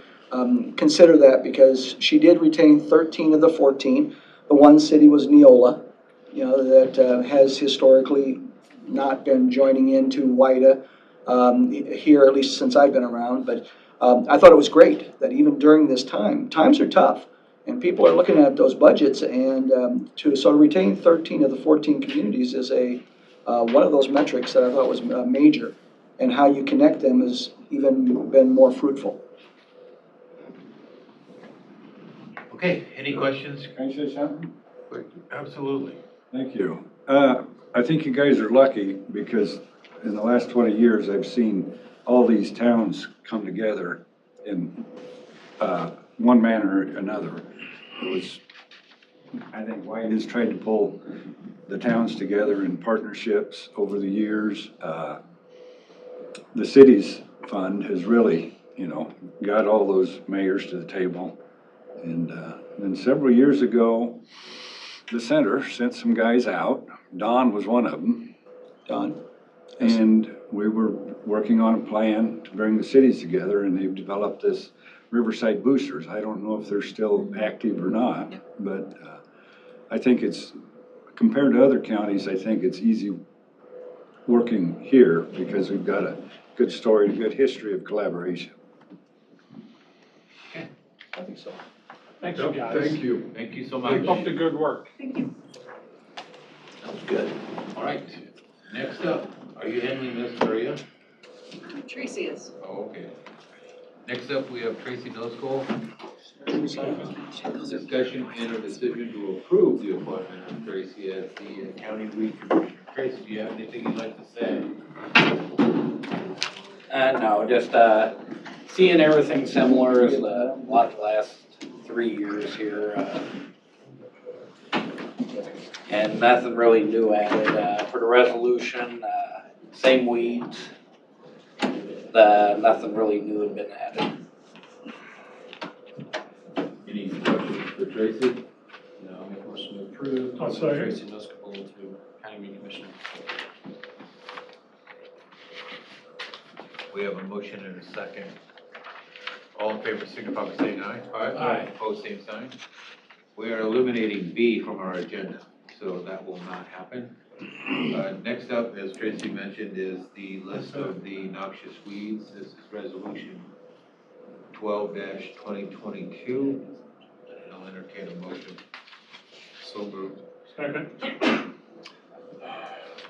consider that, because she did retain 13 of the 14. The one city was Neola, that has historically not been joining into WIDA here, at least since I've been around. But I thought it was great that even during this time, times are tough, and people are looking at those budgets, and to retain 13 of the 14 communities is one of those metrics that I thought was major, and how you connect them has even been more fruitful. Okay, any questions? Can I say something? Absolutely. Thank you. I think you guys are lucky because in the last 20 years, I've seen all these towns come together in one manner or another. I think White has tried to pull the towns together in partnerships over the years. The city's fund has really, got all those mayors to the table. And then several years ago, the center sent some guys out. Don was one of them. Don. And we were working on a plan to bring the cities together, and they've developed this Riverside Boosters. I don't know if they're still active or not, but I think it's, compared to other counties, I think it's easy working here because we've got a good story and a good history of collaboration. I think so. Thanks, you guys. Thank you. Thank you so much. Keep up the good work. Sounds good. All right, next up, are you handling this, Maria? Tracy is. Oh, okay. Next up, we have Tracy Nosko. Discussion and a decision to approve the appointment of Tracy as the county weed commissioner. Tracy, do you have anything you'd like to say? No, just seeing everything similar as the last 3 years here. And nothing really new added. For the resolution, same weeds. Nothing really new had been added. Any questions for Tracy? No, I'll make a motion to approve. I'll second. Tracy Nosko to county weed commissioner. We have a motion and a second. All in favor, signify by saying aye. Aye. Opposed, same sign. We are eliminating B from our agenda, so that will not happen. Next up, as Tracy mentioned, is the list of the noxious weeds. This is resolution 12-2022. I'll entertain a motion. So moved. Second.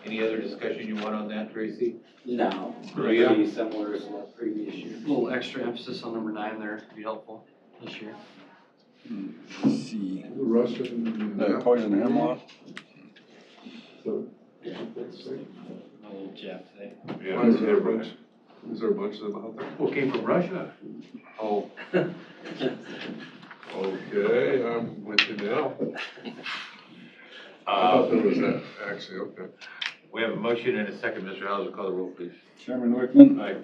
Any other discussion you want on that, Tracy? No, Maria? pretty similar as the previous year. A little extra emphasis on number 9 there would be helpful this year. Let's see. The Russian. The poison hemlock. A little jab today. Why is there a bunch? Is there a bunch of them out there? Who came from Russia? Oh. Okay, I'm with you now. I thought there was that, actually, okay. We have a motion and a second. Mr. Hauser, call the roll, please. Chairman Wickman. Aye.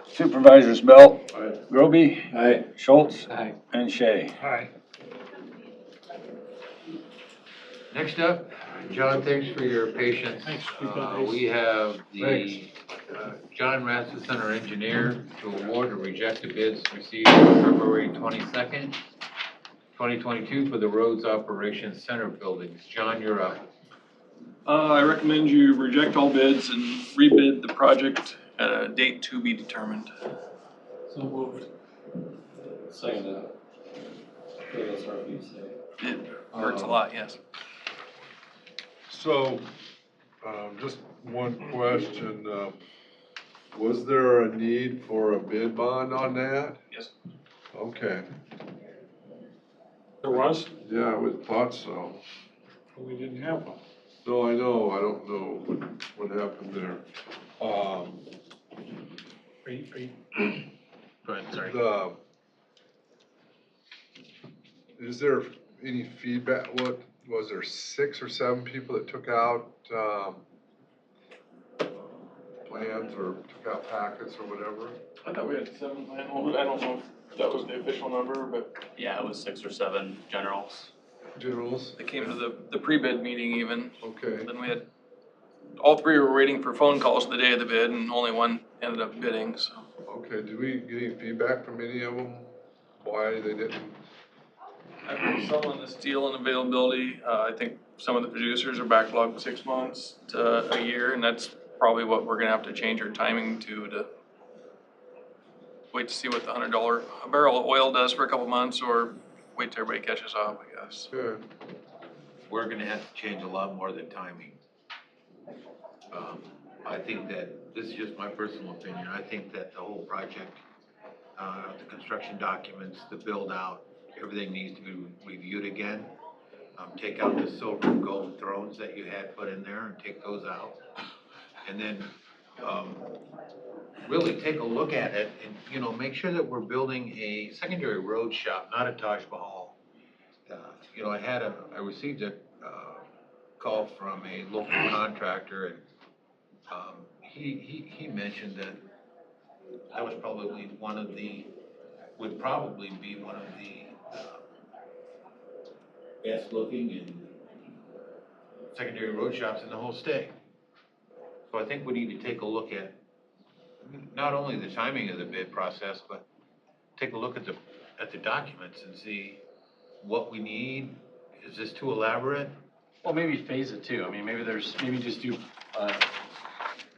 Supervisors Belt. Aye. Groby. Aye. Schultz. Aye. And Shea. Aye. Next up, John, thanks for your patience. Thanks. We have the John Rasmussen, our engineer, to award or reject the bids received on February 22nd, 2022 for the Roads Operations Center buildings. John, you're up. I recommend you reject all bids and rebid the project at a date to be determined. So moved. Second. That's hard for you to say. It hurts a lot, yes. So, just one question, Was there a need for a bid bond on that? Yes. Okay, There was, yeah, I would thought so. but we didn't have one. No, I know, I don't know what happened there. Go ahead, sorry. Is there any feedback, was there 6 or 7 people that took out, plans or took out packets or whatever? I thought we had 7 landholders. I don't know if that was the official number, but Yeah, it was 6 or 7 generals. Generals? they came to the pre-bid meeting even. Okay, Then we had, all 3 were waiting for phone calls the day of the bid, and only one ended up bidding, so. okay, did we get any feedback from any of them? Why they didn't? I've heard some on the steel and availability. I think some of the producers are backlogged 6 months to a year, and that's probably what we're gonna have to change our timing to wait to see what the $100 a barrel of oil does for a couple months, or wait till everybody catches up, I guess. Good. We're gonna have to change a lot more than timing. I think that, this is just my personal opinion, I think that the whole project, the construction documents, the build out, everything needs to be reviewed again. Take out the silver and gold thrones that you had put in there and take those out. And then, really take a look at it and, you know, make sure that we're building a secondary road shop, not a Taj Mahal. You know, I received a, call from a local contractor and, he mentioned that that was probably would probably be one of the, best looking and secondary road shops in the whole state. So I think we need to take a look at not only the timing of the bid process, but take a look at the documents and see what we need. Is this too elaborate? Well, maybe phase it too. I mean, maybe just do a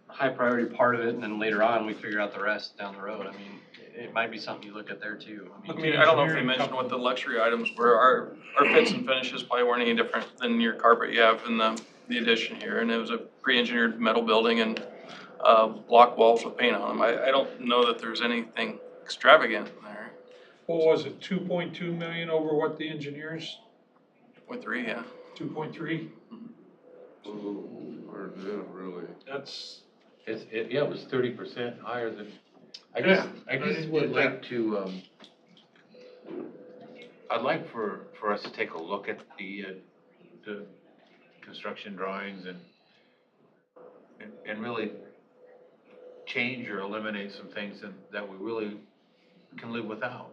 high priority part of it, and then later on, we figure out the rest down the road. I mean, it might be something you look at there too. I mean, I don't know if they mentioned what the luxury items were. Our fits and finishes probably weren't any different than your carpet you have in the addition here. And it was a pre-engineered metal building and block walls with paint on them. I don't know that there's anything extravagant in there. What was it, 2.2 million over what the engineers, 0.3, yeah. 2.3? Or, yeah, really. That's, Yeah, it was 30% higher than, I Yeah, just didn't would get like to, I'd like for us to take a look at the construction drawings and really change or eliminate some things that we really can live without.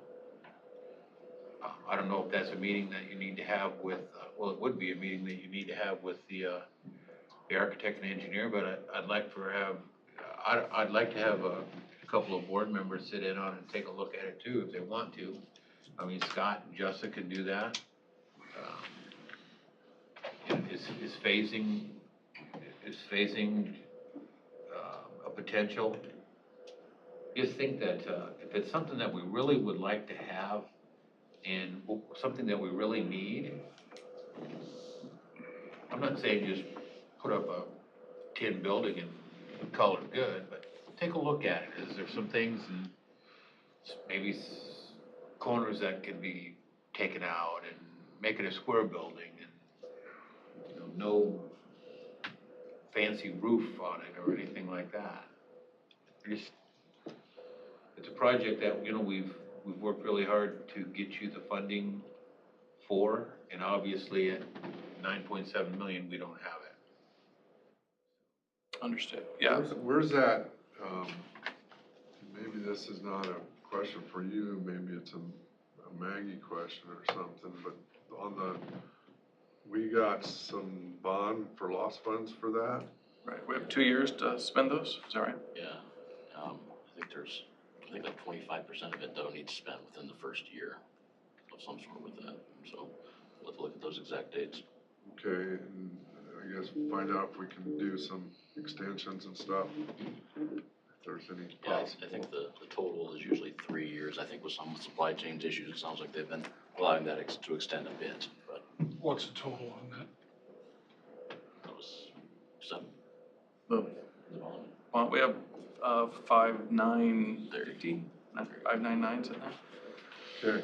I don't know if that's a meeting that you need to have with, well, it would be a meeting that you need to have with the architect and engineer, but I'd like to have a couple of board members sit in on it and take a look at it too, if they want to. I mean, Scott and Justin can do that. Is phasing a potential? Just think that if it's something that we really would like to have and something that we really need, I'm not saying just put up a tin building and call it good, but take a look at it. Is there some things and maybe corners that could be taken out and make it a square building and, you know, no fancy roof on it or anything like that. It's a project that, you know, we've worked really hard to get you the funding for, and obviously at 9.7 million, we don't have it. Understood, yeah. Where's that, maybe this is not a question for you, maybe it's a Maggie question or something, but we got some bond for lost funds for that? Right, we have 2 years to spend those, is that right? Yeah, I think like 25% of it though needs spent within the first year of some sort with that. So we'll have to look at those exact dates. Okay, and I guess find out if we can do some extensions and stuff, if there's any Yeah, possible. I think the total is usually 3 years. I think with some supply chain issues, it sounds like they've been allowing that to extend a bit, but what's the total on that? that was 7. Well, we have 5950, 599, isn't that? Sure.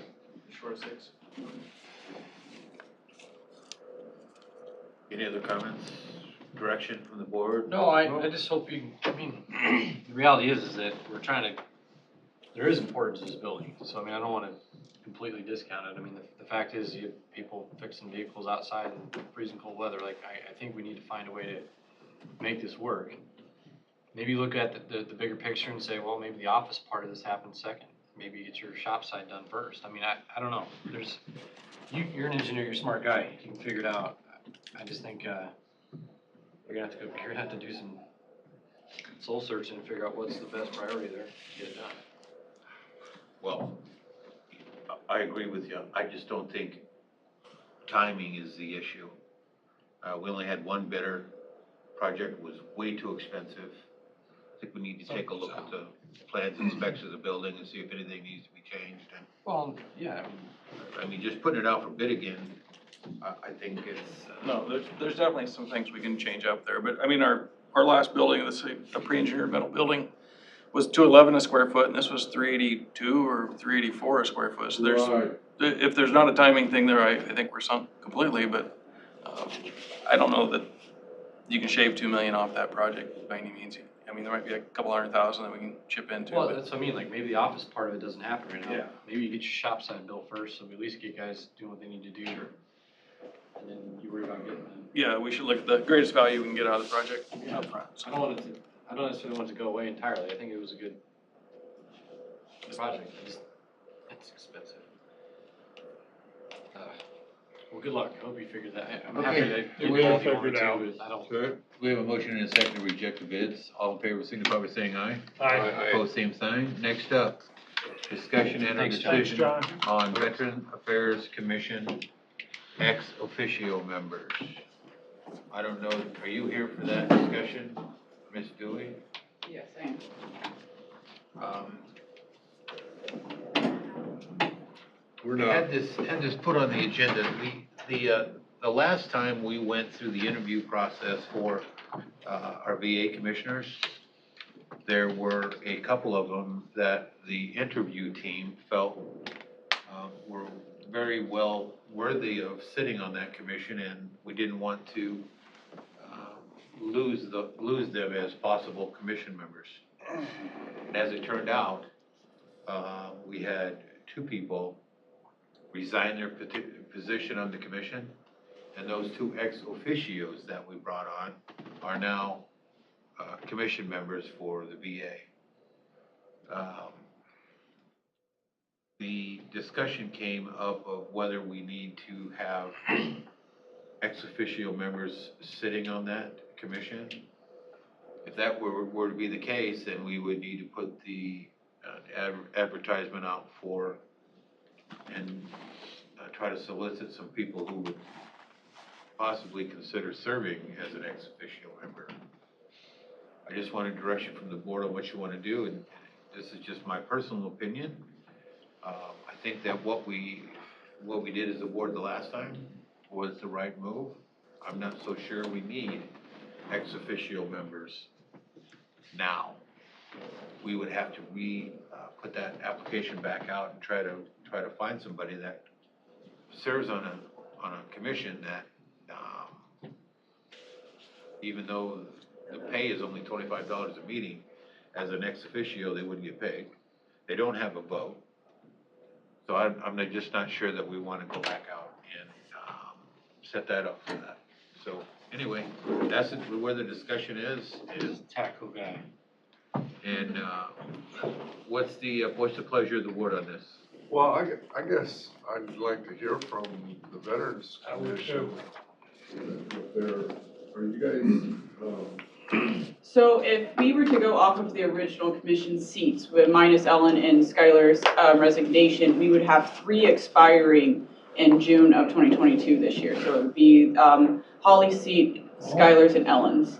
Short 6. Any other comments, direction from the board? No, I just hope I mean, the reality is that there is importance to this building. So, I mean, I don't wanna completely discount it. I mean, the fact is, you have people fixing vehicles outside in freezing cold weather. Like, I think we need to find a way to make this work. Maybe look at the bigger picture and say, well, maybe the office part of this happens second. Maybe get your shop side done first. I mean, I don't know. You're an engineer, you're a smart guy. You can figure it out. I just think, you're gonna have to do some soul searching and figure out what's the best priority there to get it done. Well, I agree with you. I just don't think timing is the issue. We only had one bidder. Project was way too expensive. I think we need to take a look at the plans and specs of the building and see if anything needs to be changed. And Well, yeah. I mean, just putting it out for bid again, I think it's. No, there's definitely some things we can change up there, but I mean, our last building, a pre-engineered metal building, was $211 a square foot, and this was $382 or $384 a square foot. So if there's not a timing thing there, I think we're sunk completely, but I don't know that you can shave $2 million off that project by any means. I mean, there might be a couple $100,000 that we can chip into. Well, that's what I mean, like, maybe the office part of it doesn't happen right now. Yeah. Maybe you get your shop side built first, so we at least get guys doing what they need to do. And then you worry about getting the. Yeah, we should look at the greatest value we can get out of the project up front. I don't necessarily want it to go away entirely. I think it was a good project. It's expensive. Well, good luck. I hope you figure that. I'm happy Okay. to get We all both of you on figured it out. too, but I don't. Good. We have a motion and a second to reject the bids. All in favor, signify by saying aye. Aye. Opposed, same sign. Next up, discussion and Thanks, John. decision on Veteran Affairs Commission ex officio members. I don't know, are you here for that discussion, Ms. Dewey? Yes, I am. We're We not. had this put on the agenda. The last time we went through the interview process for our VA commissioners, there were a couple of them that the interview team felt were very well worthy of sitting on that commission, and we didn't want to lose them as possible commission members. And as it turned out, we had two people resign their position on the commission, and those two ex officios that we brought on are now commission members for the VA. The discussion came up of whether we need to have ex officio members sitting on that commission. If that were to be the case, then we would need to put the advertisement out for and try to solicit some people who would possibly consider serving as an ex officio member. I just wanted direction from the board on what you want to do, and this is just my personal opinion. I think that what we did as a board the last time was the right move. I'm not so sure we need ex officio members now. We would have to put that application back out and try to find somebody that serves on a commission that, even though the pay is only $25 a meeting, as an ex officio, they wouldn't get paid. They don't have a vote. So I'm just not sure that we want to go back out and set that up for that. So anyway, that's where the discussion is. Tackle guy. And what's the pleasure of the board on this? Well, I guess I'd like to hear from the Veterans Commission. Are you guys, So if we were to go off of the original commission seats with minus Ellen and Skylar's resignation, we would have 3 expiring in June of 2022 this year. So it would be Holly's seat, Skylar's, and Ellen's.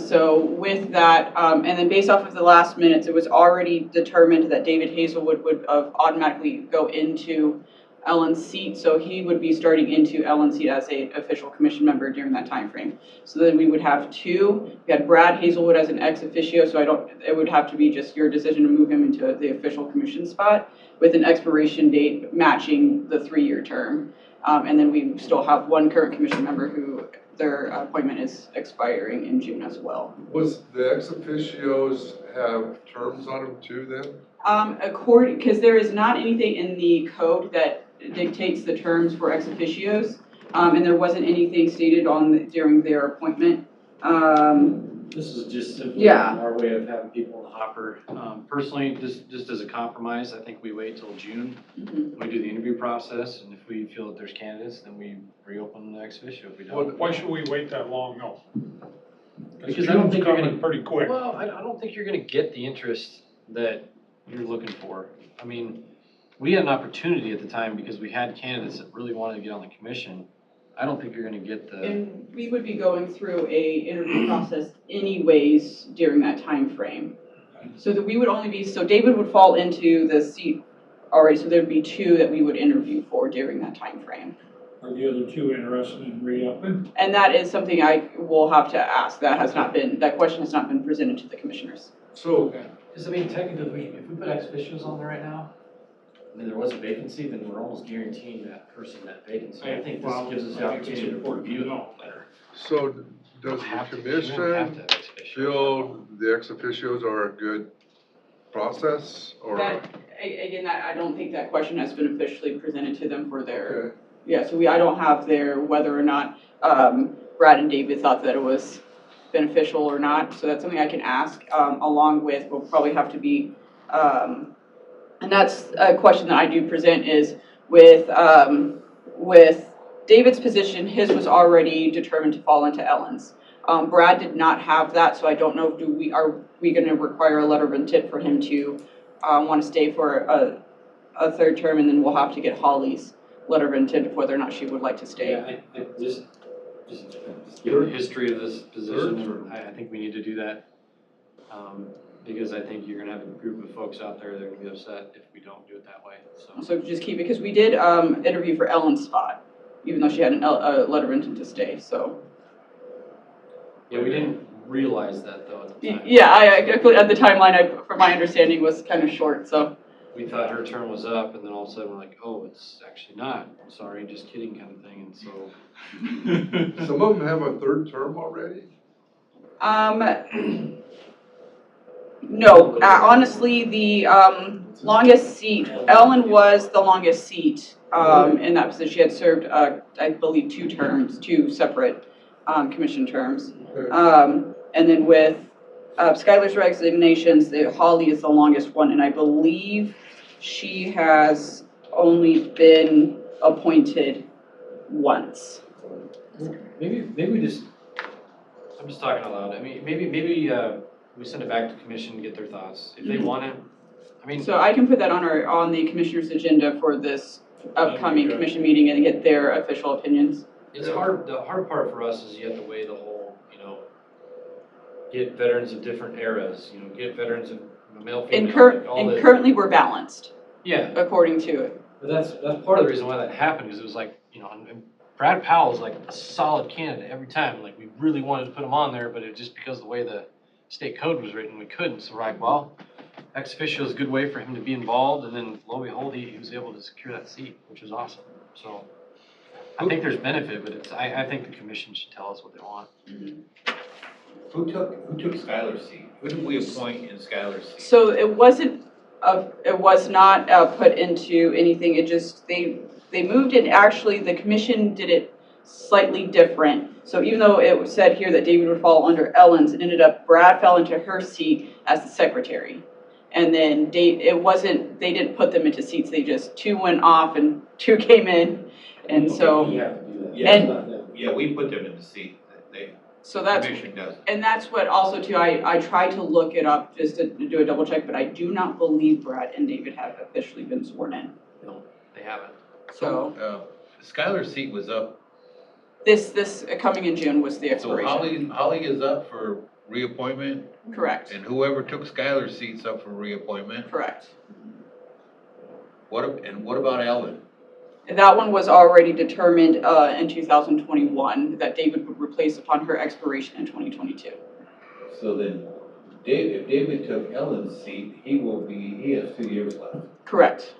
So with that, and then based off of the last minutes, it was already determined that David Hazelwood would automatically go into Ellen's seat, so he would be starting into Ellen's seat as a official commission member during that time frame. So then we would have two. We had Brad Hazelwood as an ex officio, so it would have to be just your decision to move him into the official commission spot with an expiration date matching the 3-year term. And then we still have one current commission member who their appointment is expiring in June as well. Was the ex officios have terms on them too then? Because there is not anything in the code that dictates the terms for ex officios, and there wasn't anything stated during their appointment. This is just simply Yeah. our way of having people in the hopper. Personally, just as a compromise, I think we wait till June. We do the interview process, and if we feel that there's candidates, then we reopen the ex officio. If we don't, Why should we wait that long, though? because I don't think you're gonna. Pretty quick. Well, I don't think you're gonna get the interest that you're looking for. I mean, we had an opportunity at the time because we had candidates that really wanted to get on the commission. I don't think you're gonna get the. And we would be going through a interview process anyways during that time frame. So that we would only be, so David would fall into the seat already, so there'd be 2 that we would interview for during that time frame. Are the other 2 interested in re-upping? And that is something I will have to ask. That question has not been presented to the commissioners. So, Because I mean, technically, if we put ex officios on there right now, and then there was a vacancy, then we're almost guaranteeing that person that vacancy. I think this gives us the opportunity to review them better. so does the commission feel the ex officios are a good process or? Again, I don't think that question has been officially presented to them for their, Okay. yeah, so I don't have their, whether or not Brad and David thought that it was beneficial or not, so that's something I can ask, along with, we'll probably have to be, and that's a question that I do present is with David's position, his was already determined to fall into Ellen's. Brad did not have that, so I don't know, are we gonna require a letter of intent for him to wanna stay for a 3rd term, and then we'll have to get Holly's letter of intent of whether or not she would like to stay. Yeah, I just given the history of this position, I think we need to do that. Because I think you're gonna have a group of folks out there that are gonna be upset if we don't do it that way, so. So just keep it, because we did interview for Ellen's spot, even though she had a letter of intent to stay, so. Yeah, we didn't realize that though at the time. Yeah, at the timeline, from my understanding, was kind of short, so. We thought her term was up, and then all of a sudden we're like, oh, it's actually not, sorry, just kidding kind of thing, and so. Some of them have a 3rd term already? No, honestly, the longest seat, Ellen was the longest seat in that position. She had served, I believe, 2 terms, 2 separate commission terms. And then with Skylar's resignations, Holly is the longest one, and I believe she has only been appointed once. Maybe we just, I'm just talking out loud, I mean, maybe we send it back to commission to get their thoughts, if they want it, I mean. So I can put that on the commissioner's agenda for this upcoming commission meeting and get their official opinions. It's hard, the hard part for us is you have to weigh the whole, get veterans of different eras, get veterans of male, female, Currently we're balanced. Yeah. According to it. But that's part of the reason why that happened, because it was like, and Brad Powell is like a solid candidate every time, like we really wanted to put him on there, but it just because of the way the state code was written, we couldn't, so we're like, well, ex officio is a good way for him to be involved, and then lo and behold, he was able to secure that seat, which was awesome, so. I think there's benefit, but I think the commission should tell us what they want. Who took Skylar's seat? Who did we appoint in Skylar's seat? So it was not put into anything, it just, they moved it, actually, the commission did it slightly different. So even though it was said here that David would fall under Ellen's, it ended up Brad fell into her seat as the secretary. And then they didn't put them into seats, they just 2 went off and 2 came in, and so. Yeah, we put them in the seat. So that's, and that's what also too, I tried to look it up just to do a double check, but I do not believe Brad and David have officially been sworn in. No, they haven't. So. Skylar's seat was up. This coming in June was the expiration. So Holly is up for reappointment? Correct. And whoever took Skylar's seat's up for reappointment? Correct. What about Ellen? That one was already determined in 2021, that David would replace upon her expiration in 2022. So then, if David took Ellen's seat, he has 2 years left. Correct.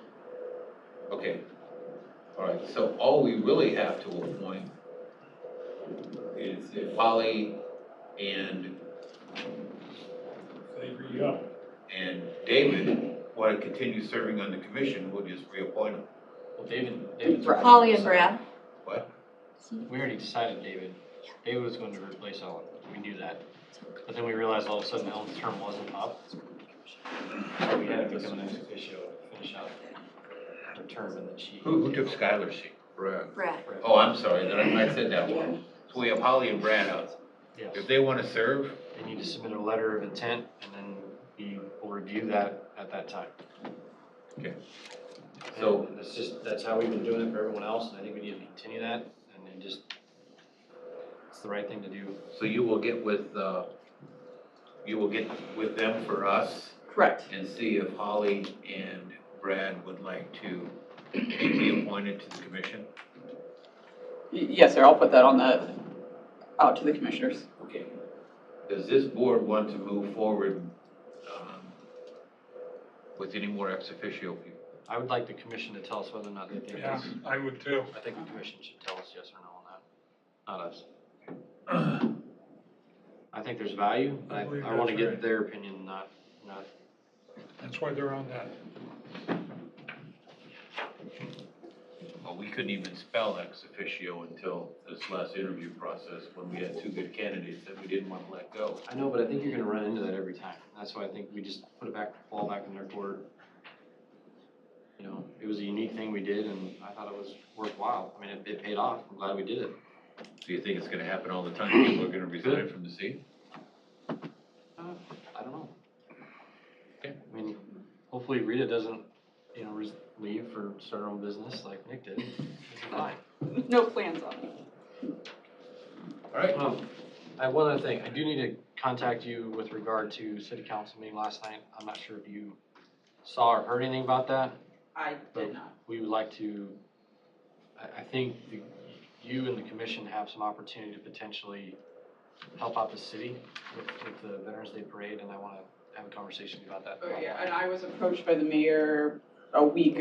Okay. All right, so all we really have to appoint is if Holly and They re-up. and David want to continue serving on the commission, we'll just reappoint them. Well, David's. Holly and Brad. What? We already decided David. David was going to replace Ellen. We knew that. But then we realized all of a sudden Ellen's term wasn't up. So we had to become an ex officio to finish out her term, and then she. Who took Skylar's seat? Brad. Brad. Oh, I'm sorry, I said that one. So we have Holly and Brad out. Yes. If they want to serve, They need to submit a letter of intent, and then we will review that at that time. okay. So, And that's how we've been doing it for everyone else, and I think we need to continue that, and then just, it's the right thing to do. so you will get with them for us Correct. and see if Holly and Brad would like to be reappointed to the commission? Yes, sir, I'll put that out to the commissioners. Okay. Does this board want to move forward with any more ex officio people? I would like the commission to tell us whether or not they think Yeah, it's, I would too. I think the commission should tell us yes or no on that, not us. I think there's value, but I believe I want to that's get right. their opinion, not. That's why they're on that. Well, we couldn't even spell ex officio until this last interview process when we had 2 good candidates that we didn't want to let go. I know, but I think you're gonna run into that every time. That's why I think we just fall back in their court. You know, it was a unique thing we did, and I thought it was worthwhile. I mean, it paid off. I'm glad we did it. So you think it's gonna happen all the time? People are gonna resign from the seat? I don't know. Okay. I mean, hopefully Rita doesn't, leave for start her own business like Nick did. It'll be fine. No plans on it. All right. I have one other thing. I do need to contact you with regard to city council meeting last night. I'm not sure if you saw or heard anything about that. I did not. We would like to, I think you and the commission have some opportunity to potentially help out the city with the Veterans Day Parade, and I want to have a conversation about that. Oh, yeah, and I was approached by the mayor a week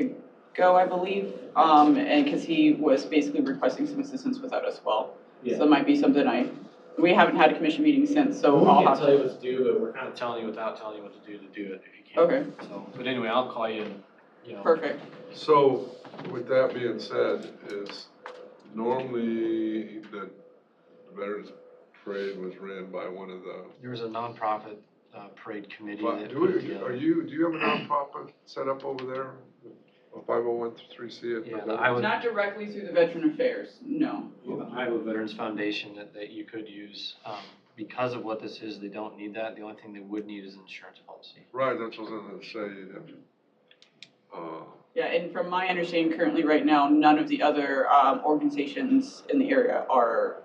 ago, I believe, and because he was basically requesting some assistance with that as well. Yeah. So it might be something we haven't had a commission meeting since, so We I'll can't have tell you to. what to do, but we're kind of telling you without telling you what to do it if you can. Okay. So, but anyway, I'll call you and, Perfect. So, with that being said, is normally the Veterans Parade was ran by one of the. There was a nonprofit parade committee But that do put it we, together. do you have a nonprofit set up over there? A 501c? Yeah, the Iowa. Not directly through the Veteran Affairs, no. The Iowa Veterans Foundation that you could use. Because of what this is, they don't need that. The only thing they would need is an insurance policy. Right, that's what I was gonna say, you'd have to, Yeah, and from my understanding currently right now, none of the other organizations in the area are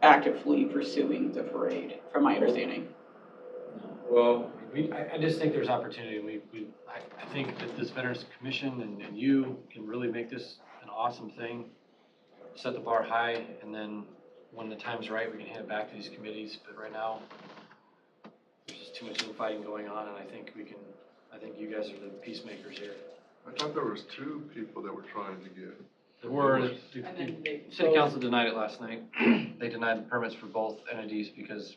actively pursuing the parade, from my understanding. well, I just think there's opportunity, and I think that this Veterans Commission and you can really make this an awesome thing, set the bar high, and then when the time's right, we can hand it back to these committees, but right now, there's just too much infighting going on, and I think you guys are the peacemakers here. I thought there was 2 people that were trying to get. There were, And then they City Council denied it last night. They denied the permits for both entities because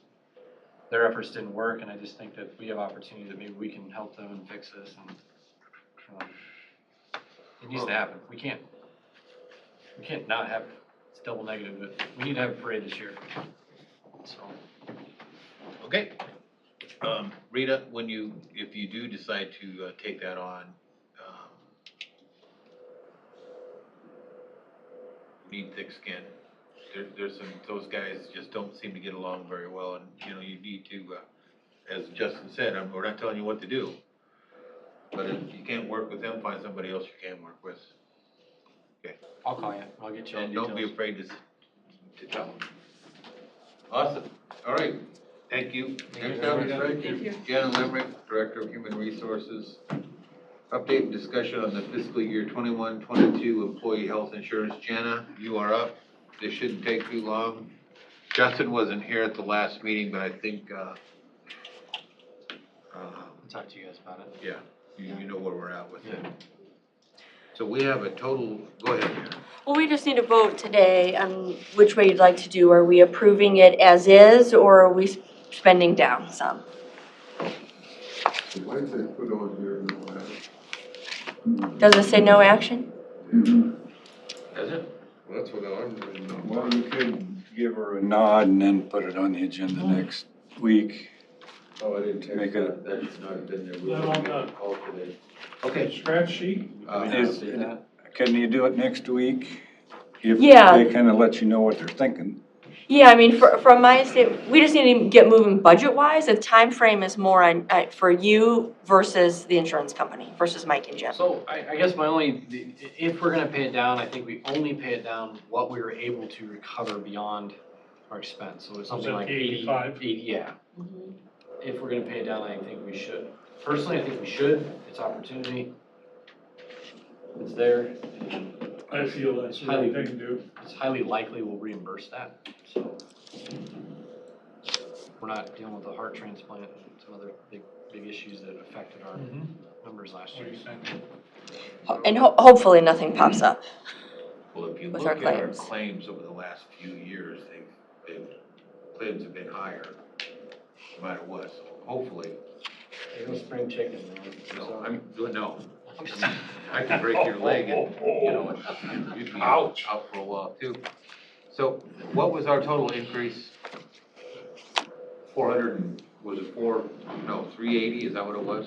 their efforts didn't work, and I just think that we have opportunity that maybe we can help them and fix this, and it needs to happen. We can't not have it. It's double negative, but we need to have a parade this year. So, Okay. Rita, if you do decide to take that on, you need thick skin. There's those guys just don't seem to get along very well, and you need to, as Justin said, we're not telling you what to do. But if you can't work with them, find somebody else you can work with. Okay. I'll call you. I'll get you all the And don't be details. afraid to tell them. Awesome. All right. Thank you. Thank you Next very up much. is Thank you. Jenna Limerick, Director of Human Resources. Update and discussion on the fiscal year 21-22 employee health insurance. Jana, you are up. This shouldn't take too long. Justin wasn't here at the last meeting, but I think, I'll talk to you guys about it. yeah, you know where we're at with it. So we have a total, go ahead. Well, we just need to vote today on which way you'd like to do. Are we approving it as is, or are we spending down some? Why did they put on here no action? Does it say no action? Does it? Well, that's what I'm reading on. Well, you could give her a nod and then put it on the agenda next week. Oh, I didn't check Make that. That should not have been there. We Not on the- call today. Okay. Scratch sheet? Can you do it next week? If Yeah. they kind of let you know what they're thinking. Yeah, I mean, from my state, we just need to get moving budget-wise. The time frame is more on, for you versus the insurance company, versus Mike and Jim. So I guess my only, if we're gonna pay it down, I think we only pay it down what we were able to recover beyond our expense. So it's something like 85? 80, yeah. If we're gonna pay it down, I think we should. Personally, I think we should. It's opportunity. It's there. And I feel that's the right thing to do. it's highly likely we'll reimburse that, so. We're not dealing with a heart transplant and some other big issues that affected our numbers last year. And hopefully nothing pops up. Well, if you With look our at our claims. claims over the last few years, claims have been higher, no matter what, so hopefully. There's no spring chicken, No, no. I could break your leg and, you'd be out for a while too. So what was our total increase? 380, is that what it was?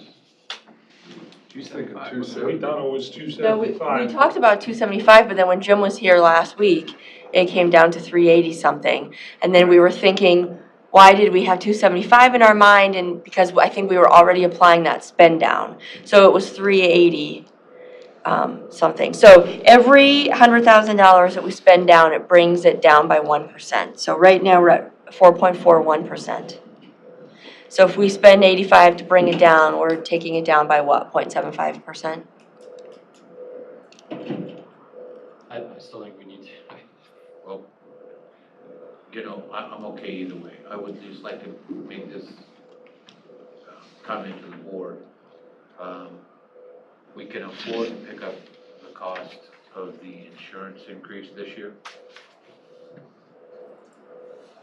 275. We thought it was No, we 275. talked about 275, but then when Jim was here last week, it came down to 380 something. And then we were thinking, why did we have 275 in our mind? And because I think we were already applying that spend down. So it was 380 something. So every $100,000 that we spend down, it brings it down by 1%. So right now we're at 4.41%. So if we spend 85 to bring it down, we're taking it down by what, 0.75%? I still think we need to. Well, I'm okay either way. I would just like to make this comment to the board. We can afford to pick up the cost of the insurance increase this year.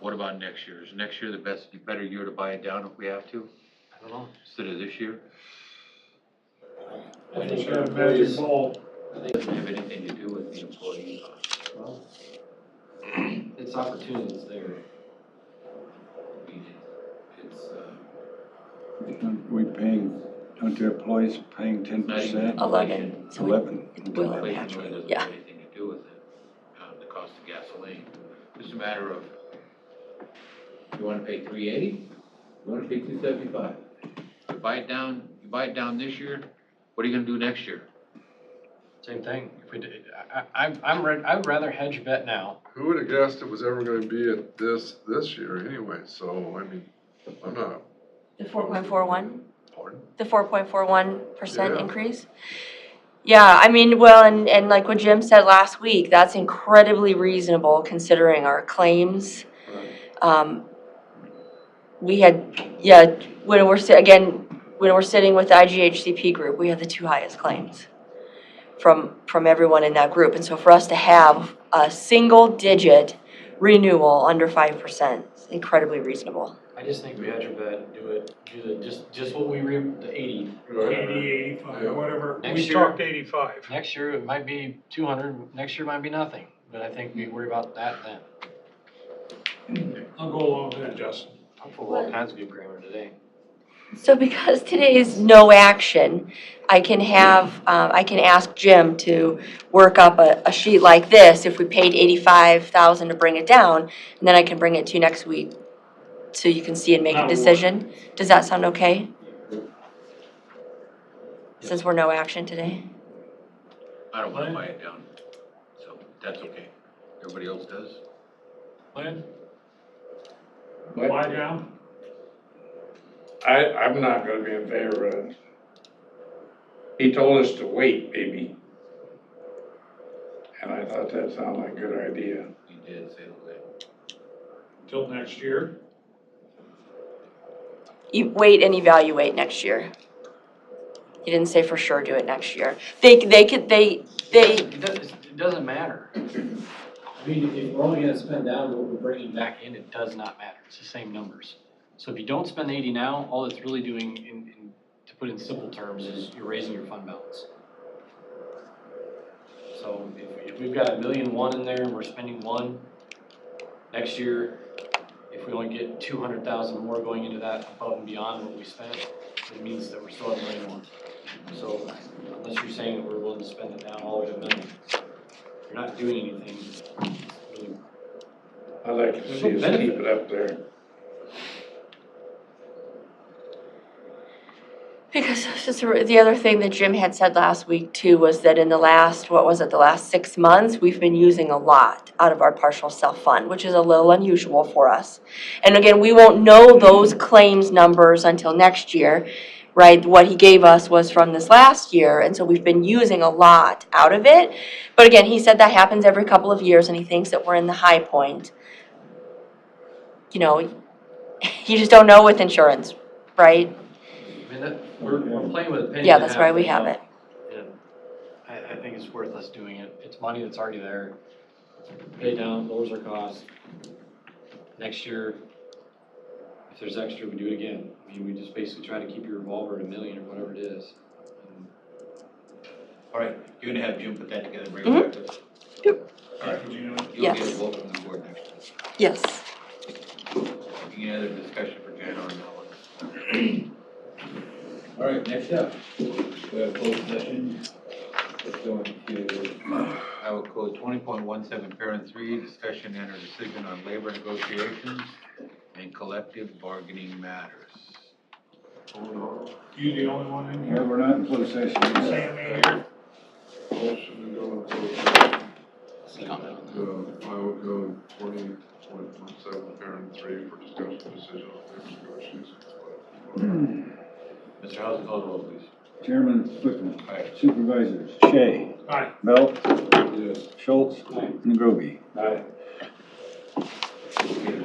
What about next year? Is next year the better year to buy it down if we have to, I don't know. instead of this year? I think our magic ball. It doesn't have anything to do with the employee cost. Well, it's opportunities there. I mean, it's, We paying, aren't the employees paying 10%? 11. So 11. it will inflation impact really you. doesn't Yeah. have anything to do with it. The cost of gasoline. Just a matter of, you wanna pay 380? You wanna pay 275? You buy it down this year, what are you gonna do next year? Same thing. If we did, I would rather hedge a bet now. Who would have guessed it was ever gonna be at this year anyway, so, I mean, I'm not, The 4.41? pardon? The 4.41% Yeah. increase? Yeah, I mean, well, and like what Jim said last week, that's incredibly reasonable considering our claims. We had, when we're sitting with the IGHCP group, we had the 2 highest claims from everyone in that group. And so for us to have a single-digit renewal under 5% is incredibly reasonable. I just think we hedge a bet, do just what we the 80. 80, 85, whatever. Next We year- talked 85. Next year it might be 200, next year might be nothing, but I think we worry about that then. I'll go along with that, Justin. I'm full of all kinds of good grammar today. So because today is no action, I can ask Jim to work up a sheet like this if we paid 85,000 to bring it down, and then I can bring it to you next week so you can see and make a decision. Does that sound okay? Since we're no action today? I don't wanna buy it down, so that's okay. Everybody else does? Lynn? Buy down? I'm not gonna be in favor of it. He told us to wait, maybe. And I thought that sounded like a good idea. He did say that. Till next year. You wait and evaluate next year. He didn't say for sure do it next year. They It doesn't matter. I mean, if we're only gonna spend down what we're bringing back in, it does not matter. It's the same numbers. So if you don't spend 80 now, all it's really doing, to put in simple terms, is you're raising your fund balance. So if we've got $1.1 million in there and we're spending 1, next year, if we only get 200,000 more going into that above and beyond what we spent, it means that we're still at $1 million. So unless you're saying that we're willing to spend it down all the way to $1 million, you're not doing anything. Really. I'd like to see us keep it up there. Because just the other thing that Jim had said last week too was that in the last 6 months, we've been using a lot out of our partial self-fund, which is a little unusual for us. And again, we won't know those claims numbers until next year, right? What he gave us was from this last year, and so we've been using a lot out of it. But again, he said that happens every couple of years, and he thinks that we're in the high point. You know, you just don't know with insurance, right? I mean, we're playing with a penny. Yeah, that's why we have it. And I think it's worth us doing it. It's money that's already there. Pay down, lowers our costs. Next year, if there's extra, we do it again. I mean, we just basically try to keep your revolver at $1 million or whatever it is. All right, you're gonna have Jim put that together, bring it back to us. Yep. All right, you'll Yes. get a vote from the board next time. Yes. Any other discussion for Jen on that one? All right, next up, we have closed session. Let's go into Iowa Code 20.17, parent 3, discussion and or decision on labor negotiations and collective bargaining matters. You the only one in Yeah, here? we're not in closed session. Sam ain't here? Motion to go into closed session. Comment on that. Iowa Code 20.17, parent 3 for discussion decision on labor negotiations. Mr. Housen, call the roll, please. Chairman Whitman. Aye. Supervisors Shea. Aye. Belt. Yes. Schultz. And Groby. Aye. Okay,